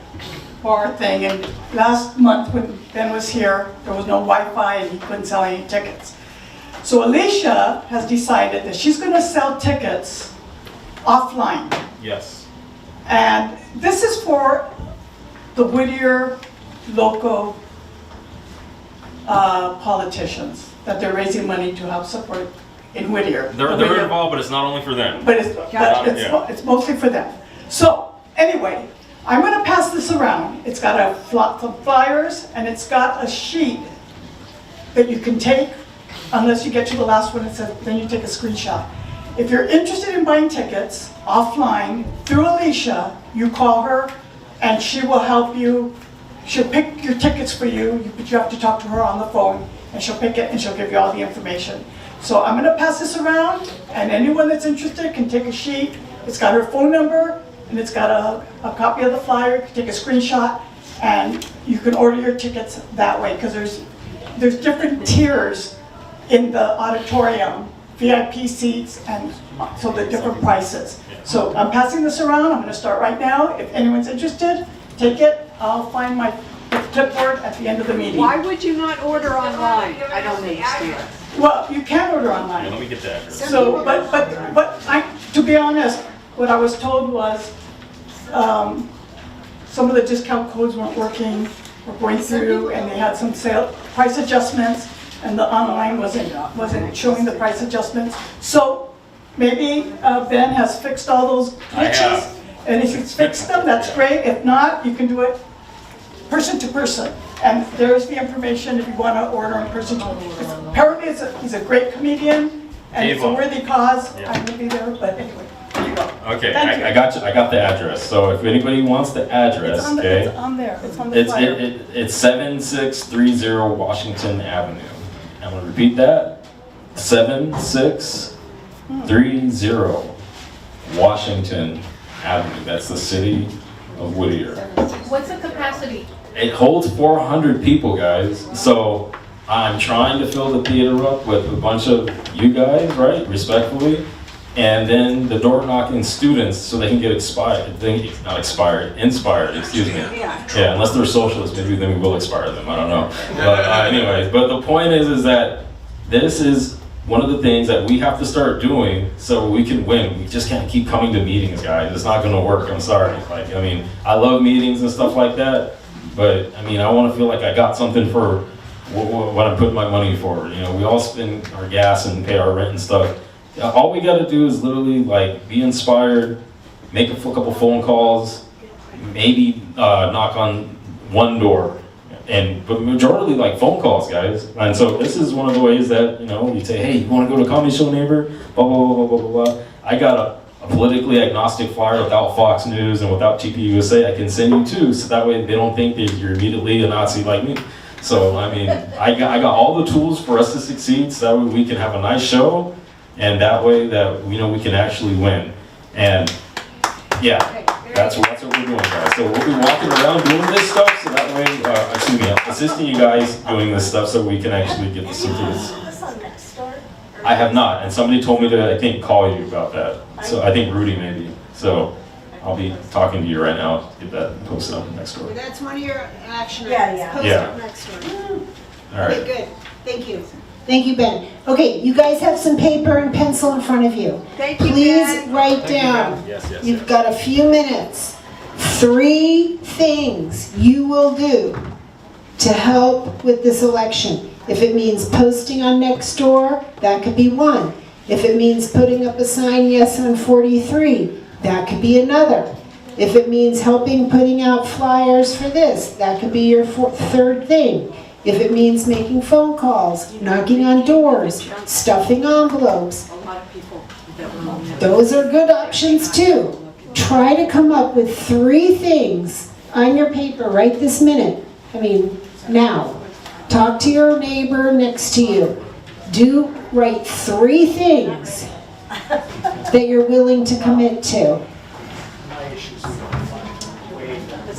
bar thing. And last month when Ben was here, there was no Wi-Fi and he couldn't sell any tickets. So Alicia has decided that she's going to sell tickets offline. Yes. And this is for the Whittier local politicians that they're raising money to help support in Whittier. They're involved, but it's not only for them. But it's mostly for them. So anyway, I'm going to pass this around. It's got some flyers and it's got a sheet that you can take, unless you get to the last one, it says, then you take a screenshot. If you're interested in buying tickets offline through Alicia, you call her and she will help you. She'll pick your tickets for you, but you have to talk to her on the phone and she'll pick it and she'll give you all the information. So I'm going to pass this around and anyone that's interested can take a sheet. It's got her phone number and it's got a copy of the flyer. You can take a screenshot and you can order your tickets that way because there's different tiers in the auditorium VIP seats, and so the different prices. So I'm passing this around. I'm going to start right now. If anyone's interested, take it. I'll find my clipboard at the end of the meeting. Why would you not order online? I don't understand. Well, you can order online. Yeah, let me get the address. So, to be honest, what I was told was some of the discount codes weren't working, were going through, and they had some price adjustments, and the online wasn't showing the price adjustments. So maybe Ben has fixed all those glitches, and if he's fixed them, that's great. If not, you can do it person to person. And there's the information if you want to order in person. Apparently, he's a great comedian, and it's a worthy cause. I will be there, but anyway, there you go. Okay, I got you. I got the address. So if anybody wants the address, it's on okay, it's on there. It's on the flyer. It's 7630 Washington Avenue. I'm gonna repeat that. 7630 Washington Avenue. That's the city of Whittier. What's the capacity? It holds 400 people, guys. So I'm trying to fill the theater up with a bunch of you guys, right? Respectfully. And then the door knocking students so they can get inspired, excuse me. Yeah, unless they're socialists, maybe then we will inspire them, I don't know. But anyways, but the point is that this is one of the things that we have to start doing so we can win. We just can't keep coming to meetings, guys. It's not gonna work, I'm sorry. Like, I mean, I love meetings and stuff like that, but I mean, I wanna feel like I got something for what I'm putting my money for. You know, we all spend our gas and pay our rent and stuff. All we gotta do is literally like be inspired, make a couple phone calls, maybe knock on one door, but majority like phone calls, guys. And so this is one of the ways that, you know, you say, hey, you wanna go to a comedy show, neighbor? Blah, blah, blah, blah, blah, blah. I got a politically agnostic flyer without Fox News and without TPUSA I can send you too, so that way they don't think that you're immediately a Nazi like me. So, I mean, I got all the tools for us to succeed so that way we can have a nice show. And that way that, you know, we can actually win. And yeah, that's what we're doing, guys. So we'll be walking around doing this stuff so that way, I'm assisting you guys doing this stuff so we can actually get the succeeds. I have not, and somebody told me to, I think, call you about that. So I think Rudy maybe. So I'll be talking to you right now to get that posted up next door. That's one of your action items. Post it next door. All right. Okay, good. Thank you. Thank you, Ben. Okay, you guys have some paper and pencil in front of you. Thank you, Please Ben. write down. Yes, You've got a few minutes. 3 things you will do to help with this election. If it means posting on Nextdoor, that could be one. If it means putting up a sign, yes, on 43, that could be another. If it means helping putting out flyers for this, that could be your 3rd thing. If it means making phone calls, knocking on doors, stuffing envelopes, those are good options too. Try to come up with 3 things on your paper right this minute. I mean, now. Talk to your neighbor next to you. Write 3 things that you're willing to commit to.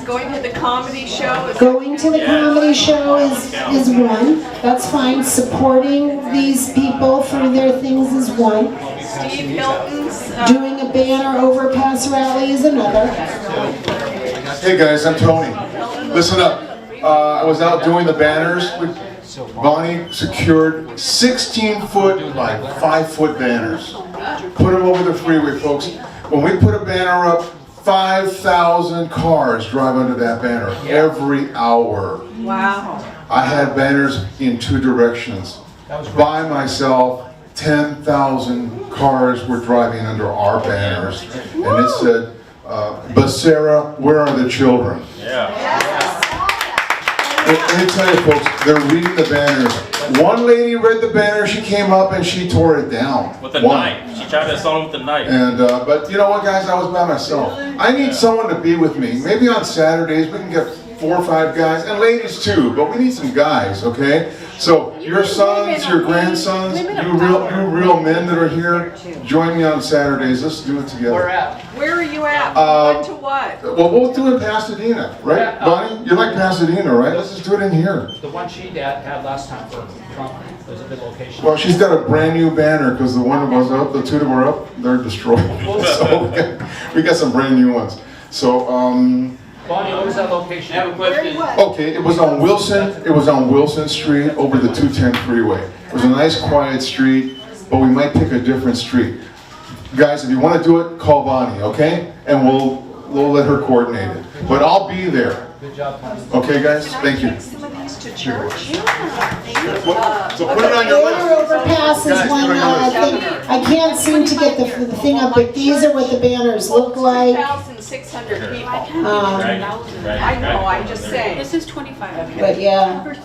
Going to the comedy show? Going to the comedy show is one. That's fine. Supporting these people for their things is one. Steve Hilton's... Doing a banner overpass rally is another. Hey guys, I'm Tony. Listen up. I was out doing the banners. Bonnie secured 16-foot by 5-foot banners. Put them over the freeway, folks. When we put a banner up, 5,000 cars drive under that banner every hour. Wow. I had banners in 2 directions. By myself, 10,000 cars were driving under our banners. And it said, Becerra, where are the children? Let me tell you folks, they're reading the banners. One lady read the banner, she came up and she tore it down. With a knife. She tried to assault him with a knife. And, but you know what guys, I was by myself. I need someone to be with me. Maybe on Saturdays we can get 4 or 5 guys, and ladies too, but we need some guys, okay? So your sons, your grandsons, you real men that are here, join me on Saturdays. Let's do it together. Where are you at? What to what? got it. Well, we'll do it in Pasadena, right? Bonnie, you like Pasadena, right? Let's just do it in here. The one she had last time for Trump was a good location. Well, she's got a brand new banner because the one that was up, the two that were up, they're destroyed. So we got some brand new ones. So, Bonnie, what was that location? I have a question. okay, it was on Wilson. It was on Wilson Street over the 210 freeway. It was a nice, quiet street, but we might pick a different street. Guys, if you want to do it, call Bonnie, okay? And we'll let her coordinate it. But I'll be there. Good job, Bonnie. Okay, guys? Thank you. Some of these to church. So put it on your list. Air overpass is one thing. I can't seem to get the thing up, but these are what the banners look like. 2,600 people. Right. I know, I'm just saying. This is 25. But yeah,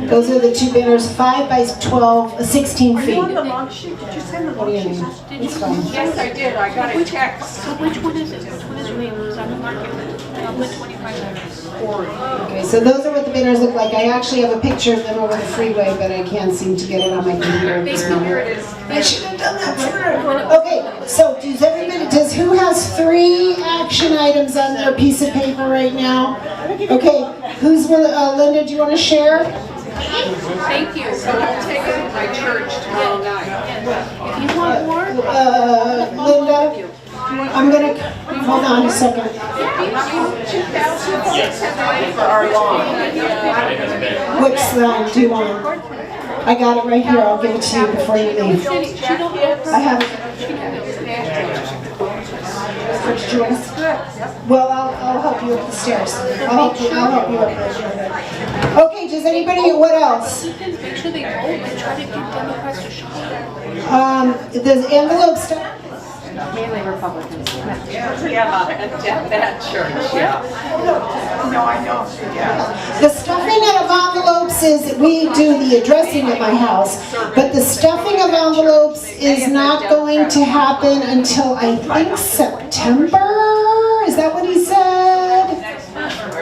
those are the two banners, 5 by 12, 16 Are feet. you on the long sheet? Did you send the What long do you sheet? mean? It's fine. Yes, I did. I got a text. So which one is it? Which one is your name? Because I'm marking it. I'll put 25. Okay, so those are what the banners look like. I actually have a picture of them over the freeway, but I can't seem to get it on my computer at this moment. Here it is. I should have done that. Okay, so does who has 3 action items on their piece of paper right now? Okay, who's Linda? Do you want to share? Thank you. So I'll take it to my church tomorrow night. If you want more, Linda, I'm gonna hold on a second. 2,600 for our lawn. Which slide do you want? I got it right here. I'll give it to you before you leave. I have it. Which Joyce? Well, I'll help you up the stairs. I'll help you up there. Okay, does anybody, what else? make sure they vote and try to get Democrats to show up. The envelope stuff. Mainly Republicans. Yeah, at that church, yeah. No, I know, yeah. The stuffing of envelopes is, we do the addressing at my house, but the stuffing of envelopes is not going to happen until I think September? Is that what he said?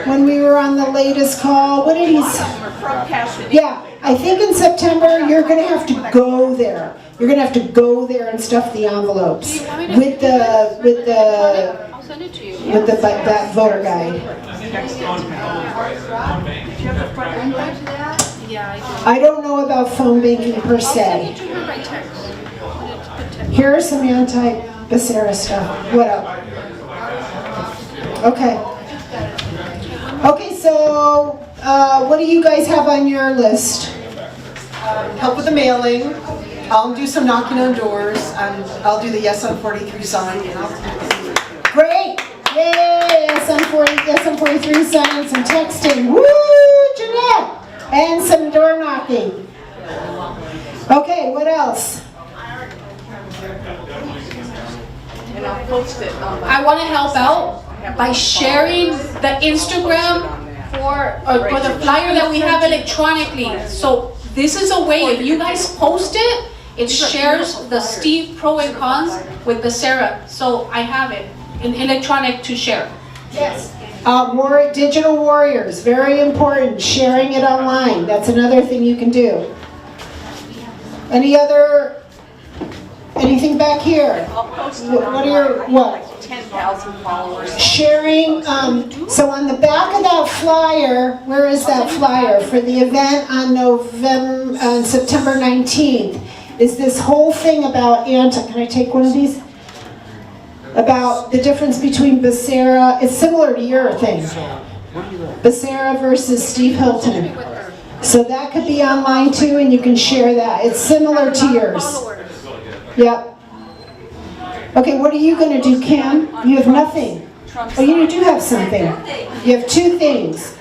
When we were on the latest call, what did he say? Yeah, I think in September you're gonna have to go there. You're gonna have to go there and stuff the envelopes with that voter guide. Yeah, I don't know about phone banking per se. Here are some anti-Becerra stuff. What up? Okay. Okay, so what do you guys have on your list? Help with the mailing. I'll do some knocking on doors. I'll do the Yes on 43 sign. Great! Yay! SM43 sign, some texting. Woo, Jeanette! And some door knocking. Okay, what else? And I'll post it on I want to help out by sharing the Instagram for the flyer that we have electronically. So this is a way, if you guys post it, it shares the Steve pro and cons with Becerra. So I have it in electronic to share. Yes. Digital warriors, very important. Sharing it online. That's another thing you can do. Anything back here? I'll post it What are your, what? 10,000 followers. Sharing, so on the back of that flyer, where is that flyer? For the event on September 19th, is this whole thing about can I take one of these? About the difference between Becerra, it's similar to your thing. Becerra versus Steve Hilton. So that could be online too, and you can share that. It's similar to yours. Yep. Okay, what are you going to do, Kim? You have nothing. Oh, you do have something. You have 2 things.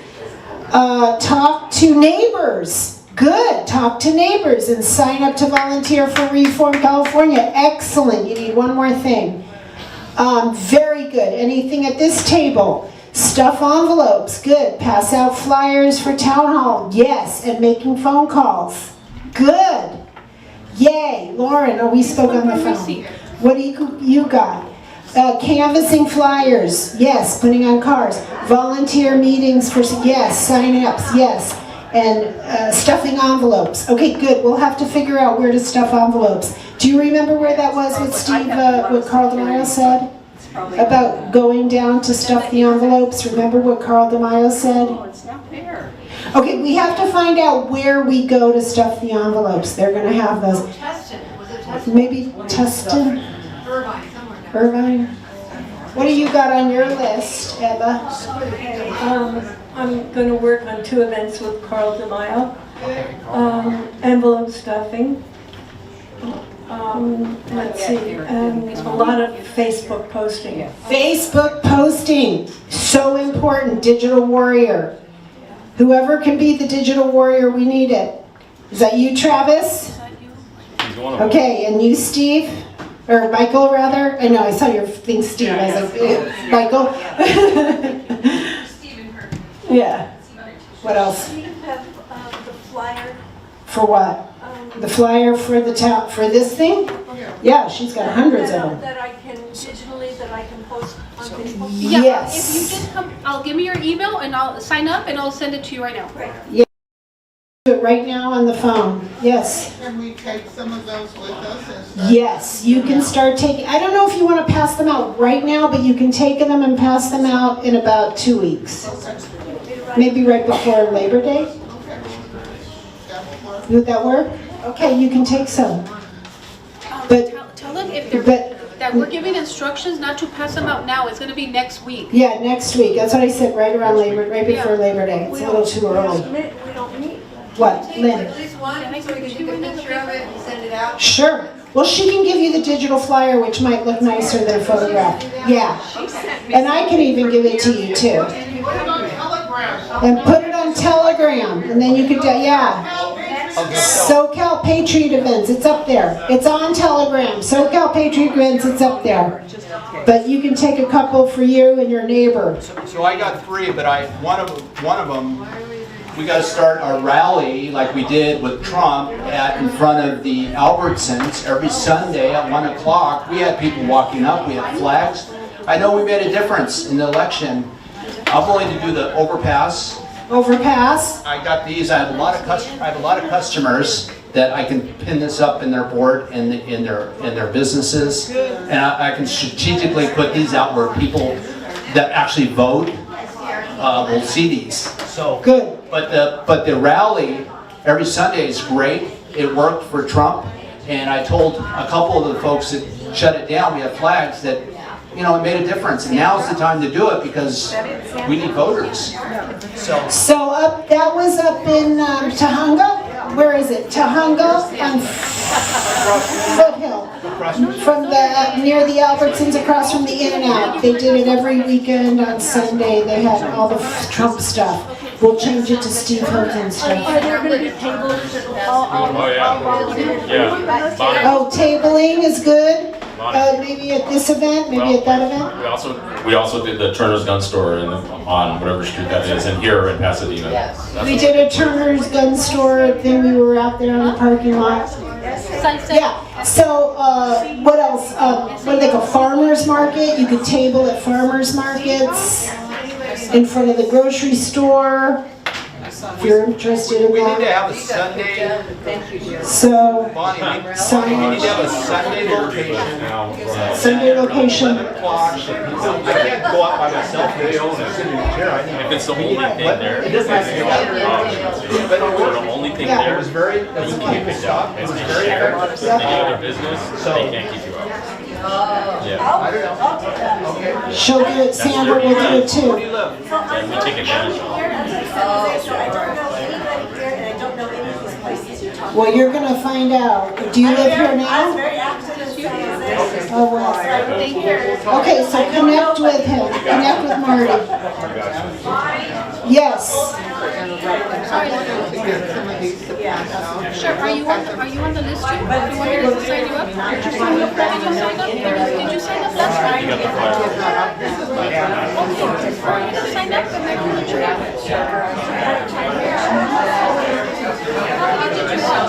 Talk to neighbors. Good. Talk to neighbors and sign up to volunteer for Reform California. Excellent. You need one more thing. Very good. Anything at this table? Stuff envelopes. Good. Pass out flyers for town hall. Yes. And making phone calls. Good. Yay. Lauren, we spoke on the phone. What do you got? Canvassing flyers. Yes. Putting on cars. Volunteer meetings for, yes. Sign ups. Yes. And stuffing envelopes. Okay, good. We'll have to figure out where to stuff envelopes. Do you remember where that was, what Steve, what Carl DeMaio said? about going down to stuff the envelopes. Remember what Carl DeMaio said? Oh, it's not fair. Okay, we have to find out where we go to stuff the envelopes. They're gonna have those. Tustin, was it Tustin? Maybe Tustin, Irvine, somewhere down Irvine. What do you got on your list, Eva? I'm going to work on 2 events with Carl DeMaio. Envelope stuffing. Let's see, a lot of Facebook posting. Facebook posting, so important, digital warrior. Whoever can be the digital warrior, we need it. Is that you, Travis? Okay, and you, Steve? Or Michael, rather? I know, I saw your thing, Steve. I was like, Michael? Yeah. What else? Do you have the flyer? For what? The flyer for the town, for this thing? Yeah, she's got hundreds of them. That I can digitally, that I can post on Facebook? Yeah, Yes. if you just come, I'll give me your email and I'll sign up and I'll send it to you right now. Yeah. Do it right now on the phone. Yes. Can we take some of those with us and start? Yes, you can start taking, I don't know if you want to pass them out right now, but you can take them and pass them out in about 2 weeks. Maybe right before Labor Day. Would that work? Okay, you can take some. But Tell them if they're, that we're giving instructions not to pass them out now. It's going to be next week. yeah, next week. That's what I said, right around right before Labor Day. It's a little too early. We don't meet. What, Lynn? At least one, so we can take a picture of it and send it out. Sure. Well, she can give you the digital flyer, which might look nicer than a photograph. Yeah. And I can even give it to you too. And put it on Telegram, and then you could, yeah. SoCal Patriot Events, it's up there. It's on Telegram. SoCal Patriot Events, it's up there. But you can take a couple for you and your neighbor. So I got 3, but one of them, We got to start our rally like we did with Trump in front of the Albertsons every Sunday at 1 o'clock. We had people walking up, we had flags. I know we made a difference in the election. I'm willing to do the overpass. Overpass? I got these. I have a lot of customers that I can pin this up in their board and in their businesses, and I can strategically put these out where people that actually vote will see these. So good. But the rally every Sunday is great. It worked for Trump, and I told a couple of the folks that shut it down, we have flags, that it made a difference. And now's the time to do it because we need voters. So that was up in Tahunga? Where is it? Tahunga and Foothill. From near the Albertsons, across from the In-N-Out. They did it every weekend on Sunday. They had all the Trump stuff. We'll change it to Steve Hilton stuff. Are there going to be tables? Oh, tabling is good. Maybe at this event, maybe at that event. We also did the Turner's Gun Store on whatever street that is, and here in Pasadena. Yes. We did a Turner's Gun Store thing. We were out there in the parking lot. Yeah. So what else? What do they call farmers market? You could table at farmers markets in front of the grocery store. If you're interested in we that. need to have a Sunday. So, Bonnie, we need to have a Sunday location. Sunday location. 11 o'clock. I can't go out by myself. They own it. If it's the only thing there, It doesn't have to be that. but the only thing Yeah. there, It was very, you can't pick it up. It's any other business, they can't keep you out. Yeah. She'll do it. Sandra will do it too. And we take advantage of it. So I don't know anybody there, and I don't know any of these places you're talking about. Well, you're gonna find out. Do you live here I'm now? very active in San Jose. Oh, well. Thank you. Okay, so connect with him. Connect with Marty. Yes. Sure. Are you on the list too? Do you want me to sign you up? Did you sign up? Did you sign up last time? You got the flyer. Okay. Sign up and then we'll let you How many did you sell?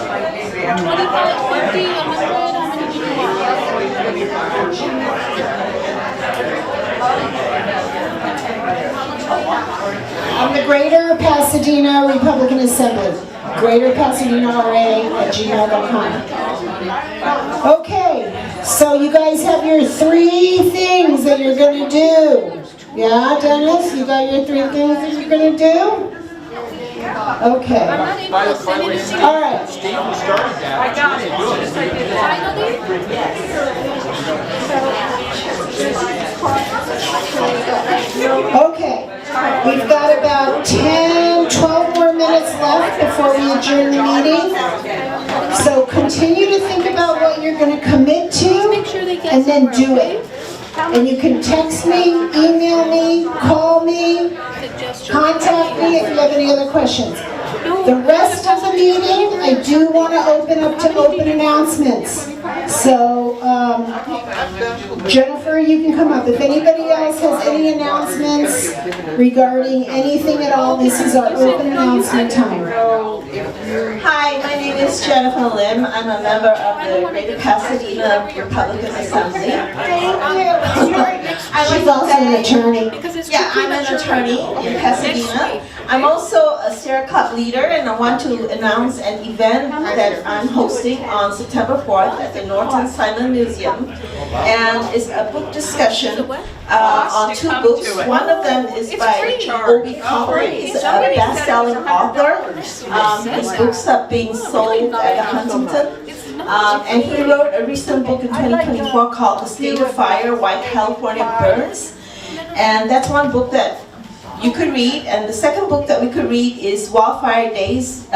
25, 50, 100? How many did you On the Greater Pasadena Republican Assembly. Greater Pasadena RA at gmail.com. Okay, So you guys have your 3 things that you're going to do. Yeah, Dennis, you got your 3 things that you're going to do? Okay. All right. I got it. Okay. We've got about 10, 12 more minutes left before we adjourn the meeting. So continue to think about what you're going to commit to and then do it. And you can text me, email me, call me, contact me if you have any other questions. The rest of the meeting, I do want to open up to open announcements. So, Jennifer, you can come up. If anybody else has any announcements regarding anything at all, this is our open announcement time. Hi, my name is Jennifer Lim. I'm a member of the Greater Pasadena Republican Assembly. She's also an attorney. Yeah, I'm an attorney in Pasadena. I'm also a Sierra Club leader, and I want to announce an event that I'm hosting on September 4th at the Norton Silent Museum. And it's a book discussion on 2 books. One of them is by Obi Coppin. He's a best-selling author. His books are being sold at the Huntington. And he wrote a recent book in 2024 called The State of Fire, Why California Burns. And that's one book that you could read. And the second book that we could read is Wildfire Days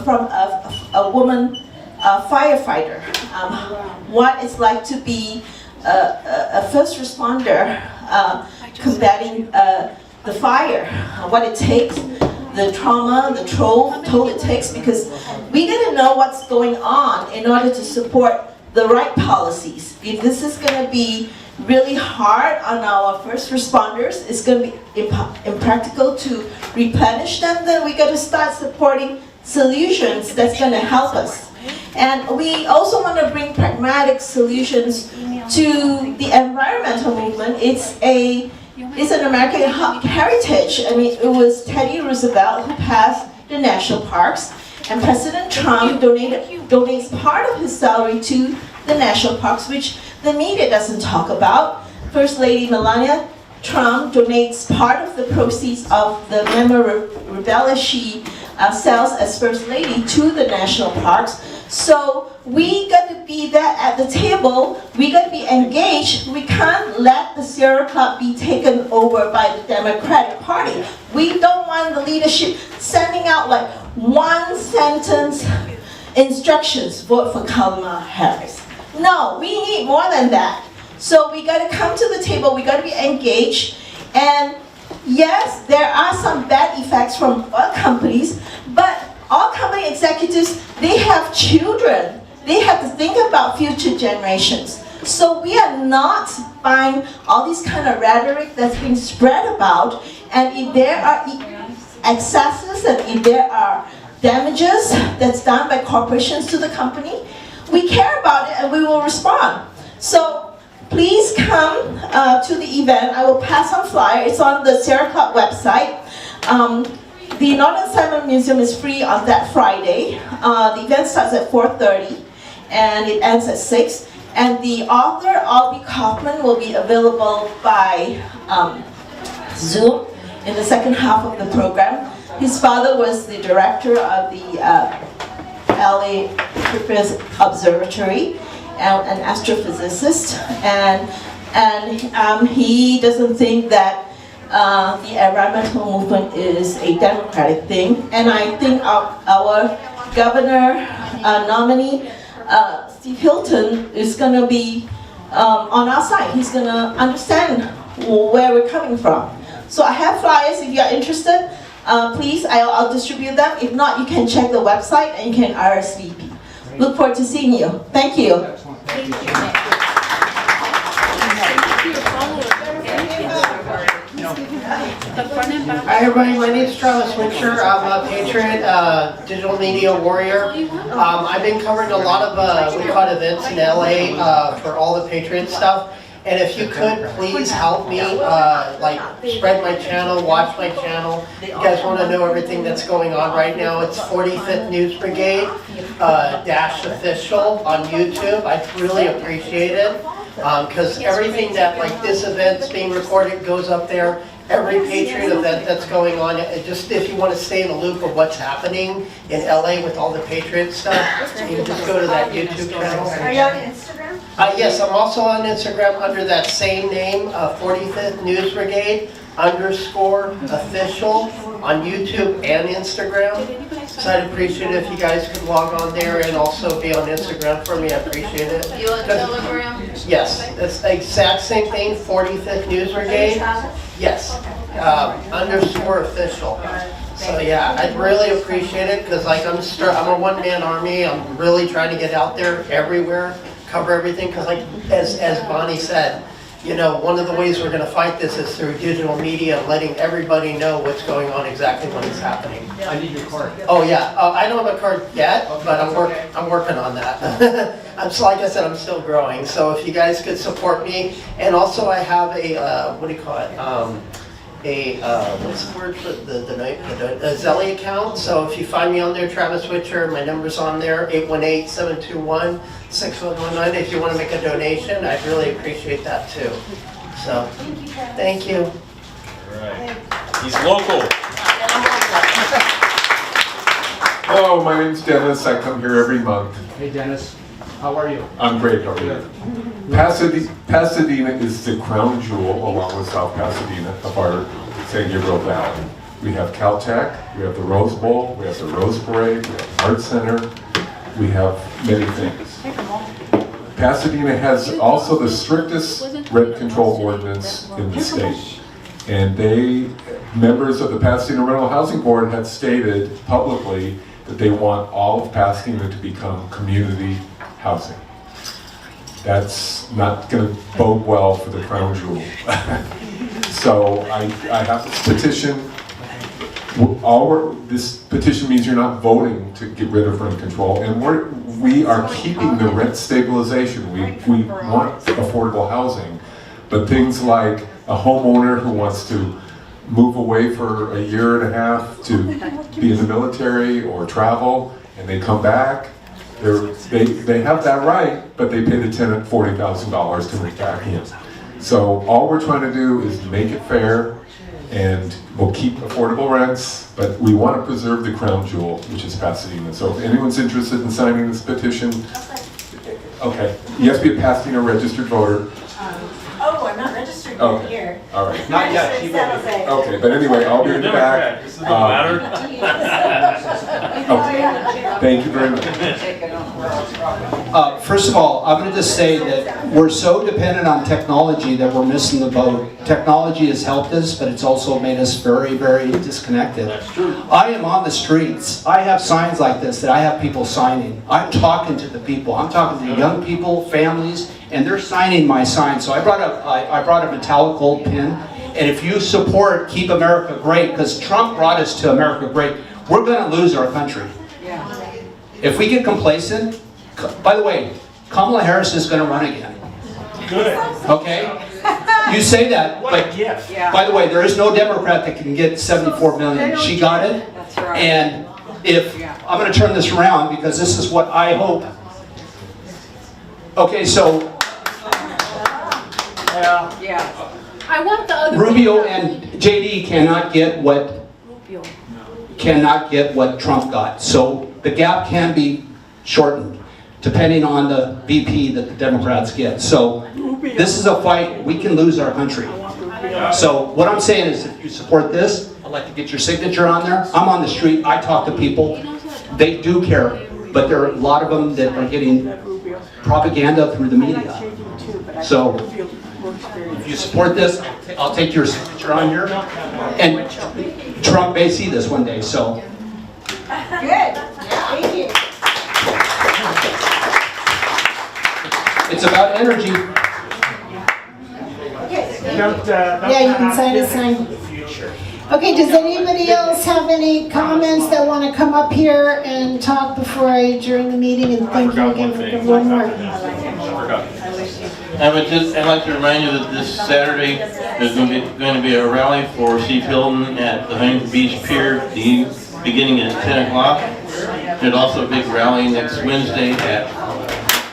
from a woman firefighter. What it's like to be a first responder combating the fire, what it takes, the trauma, the toll it takes, because we gotta know what's going on in order to support the right policies. If this is gonna be really hard on our first responders, it's gonna be impractical to replenish them, then we gotta start supporting solutions that's gonna help us. And we also want to bring pragmatic solutions to the environmental movement. It's an American heritage. I mean, it was Teddy Roosevelt who passed the national parks, and President Trump donates part of his salary to the national parks, which the media doesn't talk about. First Lady Melania Trump donates part of the proceeds of the memorabilia she sells as First Lady to the national parks. So we got to be there at the table, we got to be engaged. We can't let the Sierra Club be taken over by the Democratic Party. We don't want the leadership sending out like 1-sentence instructions, vote for Kamala Harris. No, we need more than that. So we got to come to the table, we got to be engaged. And yes, there are some bad effects from oil companies, but all company executives, they have children. They have to think about future generations. So we are not buying all these kind of rhetoric that's being spread about. And if there are excesses and if there are damages that's done by corporations to the company, we care about it and we will respond. So please come to the event. I will pass on flyer. It's on the Sierra Club website. The Northern Silent Museum is free on that Friday. The event starts at 4:30 and it ends at 6. And the author, Obi Coppin, will be available by Zoom in the second half of the program. His father was the director of the LA Observatory, an astrophysicist, and he doesn't think that the environmental movement is a democratic thing. And I think our governor nominee, Steve Hilton, is going to be on our side. He's going to understand where we're coming from. So I have flyers if you're interested. Please, I'll distribute them. If not, you can check the website and you can RSVP. Look forward to seeing you. Thank you. Hi everybody, my name is Travis Wincher. I'm a Patriot digital media warrior. I've been covering a lot of what we call events in LA for all the Patriot stuff. And if you could, please help me, like, spread my channel, watch my channel. You guys want to know everything that's going on right now, it's 45th News Brigade, _official on YouTube. I'd really appreciate it. Because everything that, like, this event's being recorded goes up there. Every Patriot event that's going on, just if you want to stay in the loop of what's happening in LA with all the Patriot stuff, you can just go to that YouTube channel. Are you on Instagram? Yes, I'm also on Instagram under that same name, 45th News Brigade _official on YouTube and Instagram. So I'd appreciate it if you guys could log on there and also be on Instagram for me. I appreciate it. You on Telegram? Yes, it's the exact same thing, 45th News Brigade. Yes, _official. So yeah, I'd really appreciate it because like I'm a one-man army. I'm really trying to get out there everywhere, cover everything. Because like as Bonnie said, you know, one of the ways we're going to fight this is through digital media, letting everybody know what's going on exactly when it's happening. I need your card. Oh yeah, I don't have a card yet, but I'm working on that. Like I said, I'm still growing. So if you guys could support me, and also I have a what do you call it? What's the word for the Zelly account. So if you find me on there, Travis Witcher, my number's on there, 818-721-6119. If you want to make a donation, I'd really appreciate that too. So, thank you. All right. He's local. Hello, my name's Dennis. I come here every month. Hey Dennis, how are you? I'm great, how are you? Pasadena is the crown jewel, along with South Pasadena, of our San Gabriel Valley. We have Caltech, we have the Rose Bowl, we have the Rose Parade, we have Art Center, we have many things. Pasadena has also the strictest rent control ordinance in the state. And members of the Pasadena Rental Housing Board have stated publicly that they want all of Pasadena to become community housing. That's not going to bode well for the crown jewel. So I have this petition. This petition means you're not voting to get rid of rent control, and we are keeping the rent stabilization. We want affordable housing, but things like a homeowner who wants to move away for a year and a half to be in the military or travel, and they come back, they have that right, but they pay the tenant $40,000 to move back in. So all we're trying to do is make it fair, and we'll keep affordable rents, but we want to preserve the crown jewel, which is Pasadena. So if anyone's interested in signing this petition, okay, you have to be a Pasadena registered voter. Oh, I'm not registered Okay. here. All right. Not yet, she will be. Okay, but anyway, I'll be in the back. This doesn't matter. Okay. Thank you very much. First of all, I'm going to just say that we're so dependent on technology that we're missing the boat. Technology has helped us, but it's also made us very, very disconnected. That's true. I am on the streets. I have signs like this that I have people signing. I'm talking to the people. I'm talking to the young people, families, and they're signing my sign. So I brought a metallic gold pin. And if you support Keep America Great, because Trump brought us to America Great, we're going to lose our country. If we get complacent, by the way, Kamala Harris is going to run again. Good. Okay? You say that, but by the way, there is no Democrat that can get 74 million. She got it. That's right. And if, I'm going to turn this around because this is what I hope. Okay, so I want the other Rubio and JD cannot get what Trump got. So the gap can be shortened depending on the VP that the Democrats get. So this is a fight. We can lose our country. So what I'm saying is if you support this, I'd like to get your signature on there. I'm on the street. I talk to people. They do care. But there are a lot of them that are getting propaganda through the media. So if you support this, I'll take your signature on here. And Trump may see this one day, so. Good. Thank you. It's about energy. Yeah, you can sign a sign. Okay, does anybody else have any comments that want to come up here and talk before I adjourn the meeting? And thank you again for one more. I'd like to remind you that this Saturday there's going to be a rally for Steve Hilton at the Huntington Beach Pier, beginning at 10 o'clock. There's also a big rally next Wednesday at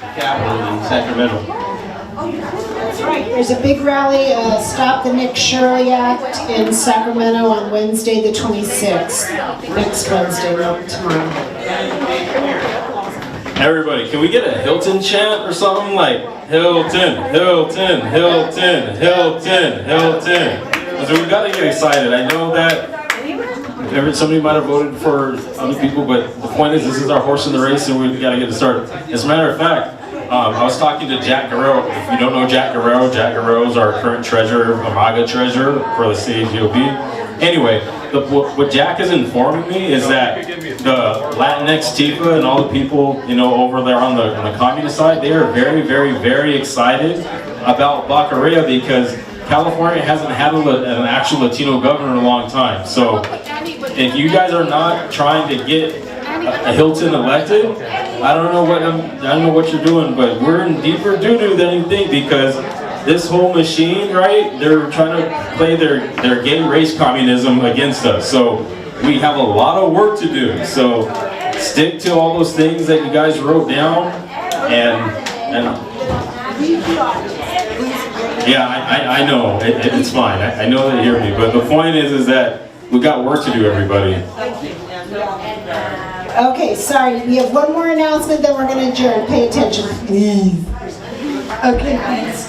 the Capitol in Sacramento. That's right. There's a big rally, Stop the Nick Shirley Act in Sacramento on Wednesday the 26th. Next Wednesday, not tomorrow. Everybody, can we get a Hilton chant or something like Hilton, Hilton, Hilton, Hilton, Hilton? So we've got to get excited. I know that somebody might have voted for other people, but the point is, this is our horse in the race, and we've got to get it started. As a matter of fact, I was talking to Jack Guerrero. If you don't know Jack Guerrero is our current treasurer, Amaga treasurer for the state GOP. Anyway, what Jack is informing me is that the Latinx Tifa and all the people, you know, over there on the communist side, they are very, very, very excited about Baccaria because California hasn't had an actual Latino governor in a long time. So if you guys are not trying to get a Hilton elected, I don't know what you're doing, but we're in deeper doo-doo than you think because this whole machine, right, they're trying to play their gay race communism against us. So we have a lot of work to do. So stick to all those things that you guys wrote down and yeah, I know, it's fine. I know they hear me, but the point is that we got work to do, everybody. Okay, sorry, we have one more announcement, then we're going to adjourn. Pay attention, please. Okay, thanks.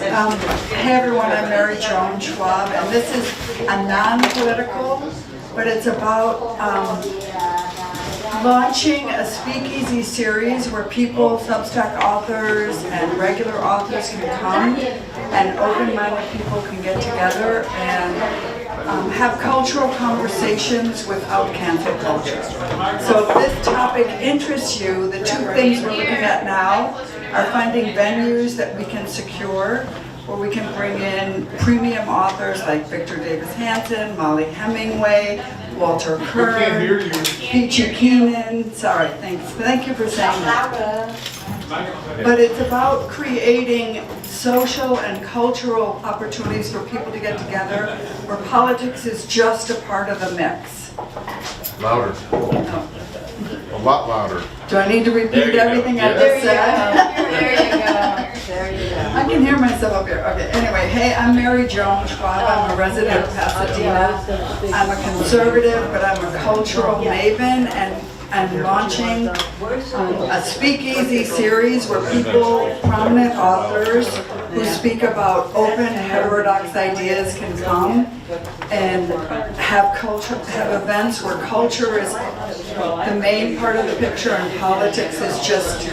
Hey everyone, I'm Mary Joan Schwab, and this is a non-political, but it's about launching a speakeasy series where people, Substack authors and regular authors can come, and open-minded people can get together and have cultural conversations without cancel culture. So if this topic interests you, the two things we're looking at now are finding venues that we can secure, where we can bring in premium authors like Victor Davis Hanson, Molly Hemingway, Walter Kern, Peachy Keenan. Sorry, thanks. Thank you for saying that. But it's about creating social and cultural opportunities for people to get together where politics is just a part of the mix. Louder. A lot louder. Do I need to repeat everything I just said? There you go. There you go. I can hear myself up here. Okay, anyway, hey, I'm Mary Joan Schwab. I'm a resident of Pasadena. I'm a conservative, but I'm a cultural maven, and I'm launching a speakeasy series where people, prominent authors who speak about open, heterodox ideas can come and have events where culture is the main part of the picture and politics is just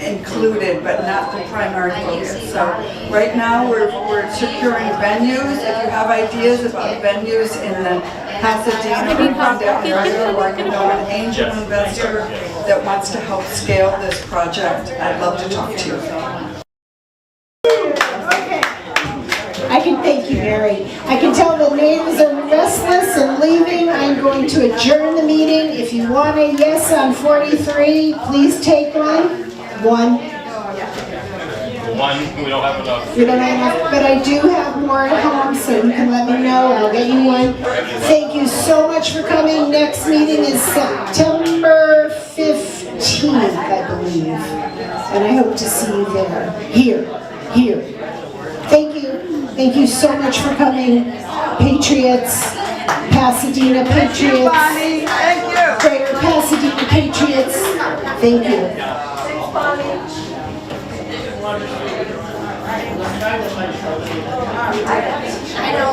included but not the primary focus. So right now we're securing venues. If you have ideas about venues in the Pasadena or Condell area where I can know an angel investor that wants to help scale this project, I'd love to talk to you. I can thank you, Mary. I can tell the neighbors are restless and leaving. I'm going to adjourn the meeting. If you want a yes on 43, please take one. One. We don't have enough. We don't have enough, but I do have more at home, so you can let me know and I'll get you one. Thank you so much for coming. Next meeting is September 15th, I believe. And I hope to see you there. Here. Thank you. Thank you so much for coming. Patriots, Pasadena Patriots, Greater Pasadena Patriots, thank you. I know.